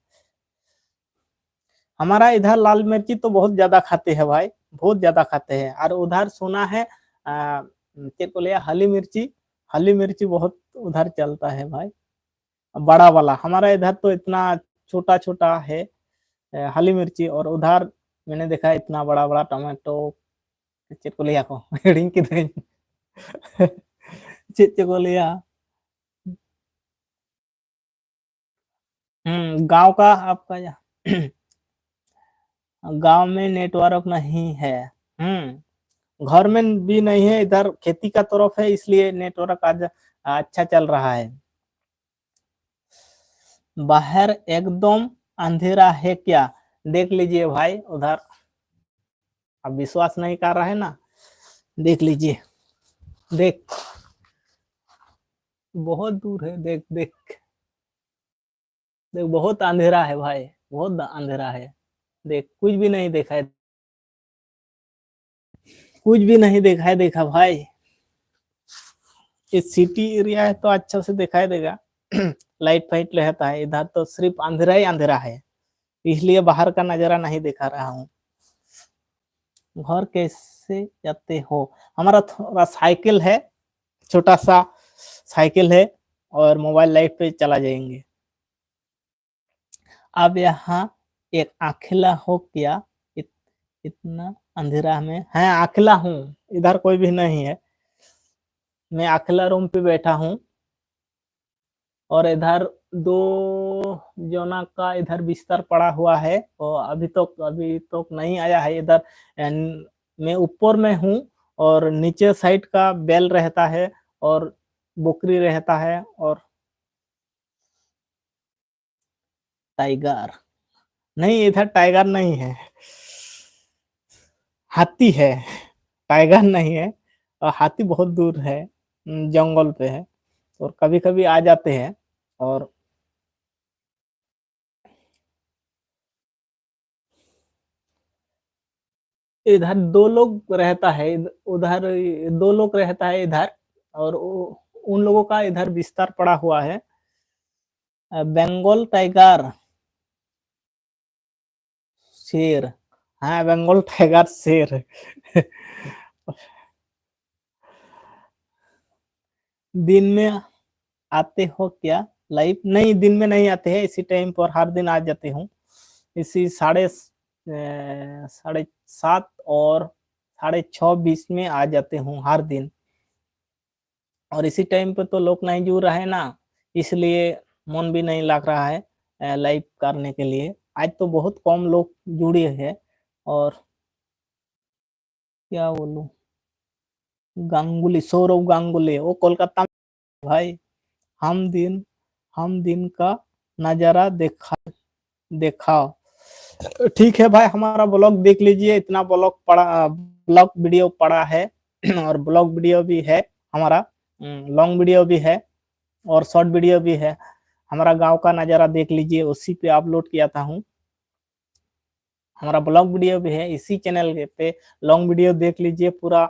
हमारा इधर लाल मिर्ची तो बहुत ज्यादा खाते हैं भाई। बहुत ज्यादा खाते हैं। और उधर सुना है क्या बोले हली मिर्ची बहुत उधर चलता है भाई, बड़ा वाला। हमारा इधर तो इतना छोटा छोटा है हली मिर्ची, और उधर मैंने देखा है इतना बड़ा बड़ा टमाटो। चेक को लिया को हिड़िंग की चेक को लिया। गांव का आपका गांव में नेटवर्क नहीं है। घर में भी नहीं है, इधर खेती का तरफ है, इसलिए नेटवर्क आज अच्छा चल रहा है। बाहर एकदम अंधेरा है क्या? देख लीजिए भाई उधर, अब विश्वास नहीं कर रहा है ना, देख लीजिए, देख बहुत दूर है, देख देख देख, बहुत अंधेरा है भाई, बहुत अंधेरा है। देख कुछ भी नहीं देखा है, कुछ भी नहीं देखा है, देखा भाई। ये सिटी एरिया है तो अच्छा से दिखाई देगा लाइट फाइट रहता है, इधर तो सिर्फ अंधेरा ही अंधेरा है, इसलिए बाहर का नजारा नहीं दिखा रहा हूँ। घर कैसे जाते हो? हमारा थोड़ा साइकिल है, छोटा सा साइकिल है, और मोबाइल लाइट पे चला जाएंगे। अब यहाँ एक अकेला हो क्या? इतना अंधेरा में है, अकेला हूँ, इधर कोई भी नहीं है, मैं अकेला रूम पे बैठा हूँ। और इधर दो जोना का इधर बिस्तर पड़ा हुआ है, और अभी तो नहीं आया है इधर। मैं ऊपर में हूँ, और नीचे साइड का बेल रहता है, और बकरी रहता है, और टाइगर नहीं, इधर टाइगर नहीं है, हाथी है, टाइगर नहीं है। और हाथी बहुत दूर है, जंगल पे है, और कभी कभी आ जाते हैं। और इधर दो लोग रहता है, उधर दो लोग रहता है इधर, और उन लोगों का इधर बिस्तर पड़ा हुआ है। बंगाल टाइगर, शेर, हाँ बंगाल टाइगर शेर दिन में आते हो क्या लाइव? नहीं, दिन में नहीं आते हैं, इसी टाइम पर हर दिन आ जाते हूँ, इसी साढ़े सात और 6:30 बीच में आ जाते हूँ हर दिन। और इसी टाइम पे तो लोग नहीं जुड़ रहे ना, इसलिए मन भी नहीं लग रहा है लाइव करने के लिए। आज तो बहुत कम लोग जुड़े हैं। और क्या बोलूं, गांगुली, सौरव गांगुली, वो कोलकाता में भाई। हम दिन हम दिन का नजारा दिखाओ। ठीक है भाई, हमारा ब्लॉग देख लीजिए, इतना ब्लॉग वीडियो पड़ा है और ब्लॉग वीडियो भी है हमारा, लॉन्ग वीडियो भी है, और शॉर्ट वीडियो भी है। हमारा गांव का नज़ारा देख लीजिए, उसी पे अपलोड किया था हूँ। हमारा ब्लॉग वीडियो भी है इसी चैनल पे, लॉन्ग वीडियो देख लीजिए पूरा।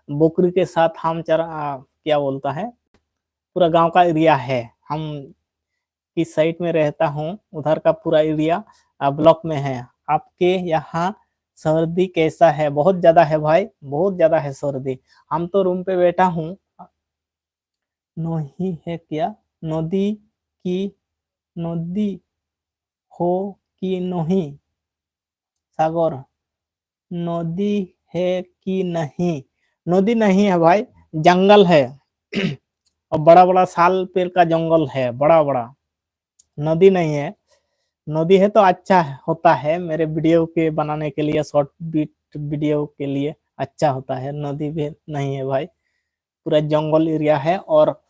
बकरी के साथ हम क्या बोलता है, पूरा गांव का एरिया है, हम किस साइड में रहता हूँ उधर का पूरा एरिया ब्लॉक में है। आपके यहाँ सर्दी कैसा है? बहुत ज्यादा है भाई, बहुत ज्यादा है सर्दी। हम तो रूम पे बैठा हूँ। नही है क्या? नदी की नदी हो कि नहीं? सागर, नदी है कि नहीं? नदी नहीं है भाई, जंगल है और बड़ा बड़ा साल पेड़ का जंगल है, बड़ा बड़ा। नदी नहीं है। नदी है तो अच्छा होता है, मेरे वीडियो के बनाने के लिए, शॉर्ट बीट वीडियो के लिए अच्छा होता है। नदी भी नहीं है भाई, पूरा जंगल एरिया है, और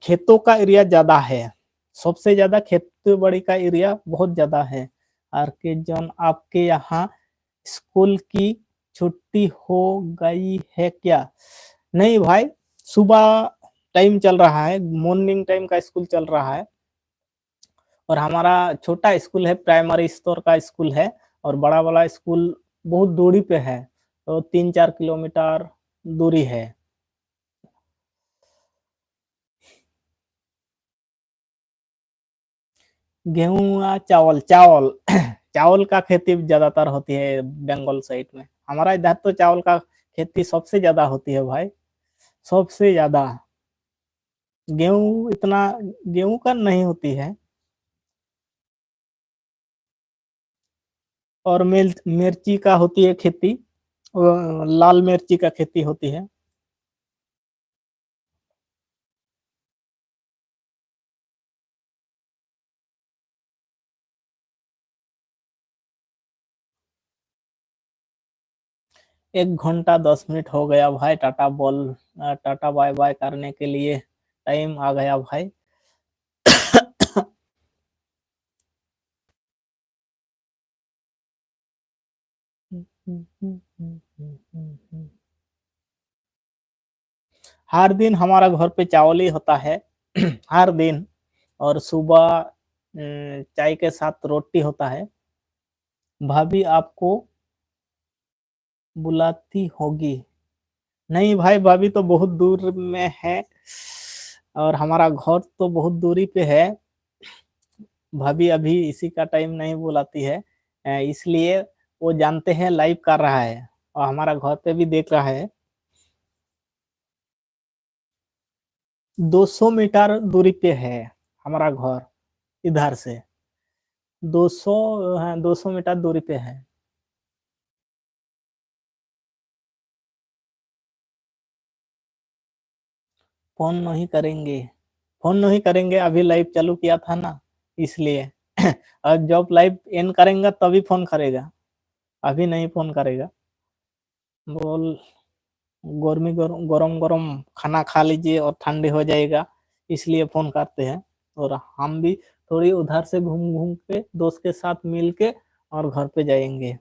खेतों का एरिया ज्यादा है, सबसे ज्यादा खेती बाड़ी का एरिया बहुत ज्यादा है। आर के जन, आपके यहाँ स्कूल की छुट्टी हो गई है क्या? नहीं भाई, सुबह टाइम चल रहा है, मॉर्निंग टाइम का स्कूल चल रहा है। और हमारा छोटा स्कूल है, प्राइमरी स्तर का स्कूल है, और बड़ा वाला स्कूल बहुत दूरी पे है, तो 3-4 किलोमीटर दूरी है। गेहूं या चावल? चावल चावल का खेती ज्यादातर होती है बंगाल साइड में। हमारा इधर तो चावल का खेती सबसे ज्यादा होती है भाई, सबसे ज्यादा। गेहूं इतना, गेहूं का नहीं होती है। और मिर्ची का होती है खेती, लाल मिर्ची का खेती होती है। 1 घंटा 10 मिनट हो गया भाई, टाटा बाय बाय करने के लिए टाइम आ गया भाई। हर दिन हमारा घर पे चावल ही होता है। हर दिन। और सुबह चाय के साथ रोटी होता है। भाभी आपको बुलाती होगी। नहीं भाई, भाभी तो बहुत दूर में है, और हमारा घर तो बहुत दूरी पे है। भाभी अभी इसी का टाइम नहीं बुलाती है, इसलिए वो जानते हैं लाइव कर रहा है, और हमारा घर पे भी देख रहा है। 200 मीटर दूरी पे है हमारा घर, इधर से 200, हाँ 200 मीटर दूरी पे है। फोन नहीं करेंगे, फोन नहीं करेंगे, अभी लाइव चालू किया था ना, इसलिए। और जब लाइव एंड करेंगे तभी फोन करेगा, अभी नहीं फोन करेगा। बोल, गर्मी गरम गरम गरम खाना खा लीजिए और ठंडे हो जाएगा, इसलिए फोन करते हैं। और हम भी थोड़ी उधर से घूम घूम के दोस्त के साथ मिल के और घर पे जाएंगे।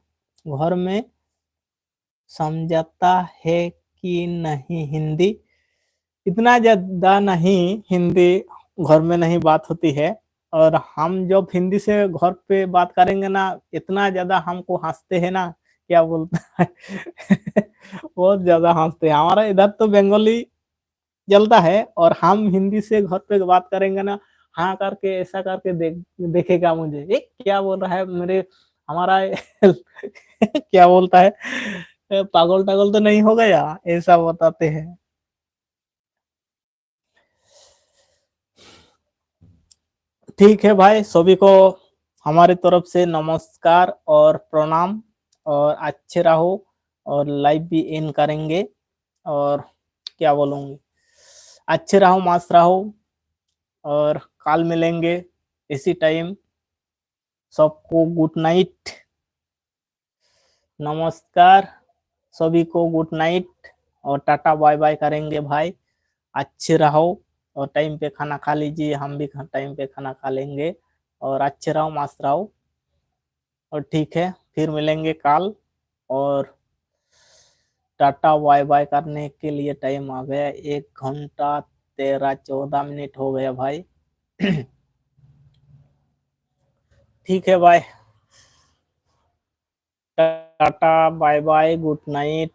घर में समझाता है कि नहीं हिंदी, इतना ज्यादा नहीं हिंदी, घर में नहीं बात होती है। और हम जब हिंदी से घर पे बात करेंगे ना, इतना ज्यादा हमको हंसते हैं ना, क्या बोलता है। बहुत ज्यादा हंसते हैं। हमारा इधर तो बंगाली चलता है, और हम हिंदी से घर पे बात करेंगे ना, हाँ करके ऐसा करके देखेगा मुझे, क्या बोल रहा है मेरे, हमारा। क्या बोलता है, पागल टागल तो नहीं हो गया, ऐसा बताते हैं। ठीक है भाई, सभी को हमारी तरफ से नमस्कार और प्रणाम, और अच्छे रहो, और लाइव भी इन करेंगे। और क्या बोलूँगी, अच्छे रहो, मस्त रहो, और कल मिलेंगे इसी टाइम। सबको गुड नाइट, नमस्कार, सभी को गुड नाइट, और टाटा बाय बाय करेंगे भाई। अच्छे रहो, और टाइम पे खाना खा लीजिए, हम भी टाइम पे खाना खा लेंगे, और अच्छे रहो, मस्त रहो। और ठीक है, फिर मिलेंगे कल। और टाटा बाय बाय करने के लिए टाइम आ गया, 1 घंटा 13-14 मिनट हो गया भाई। ठीक है भाई, tata bye bye, good night.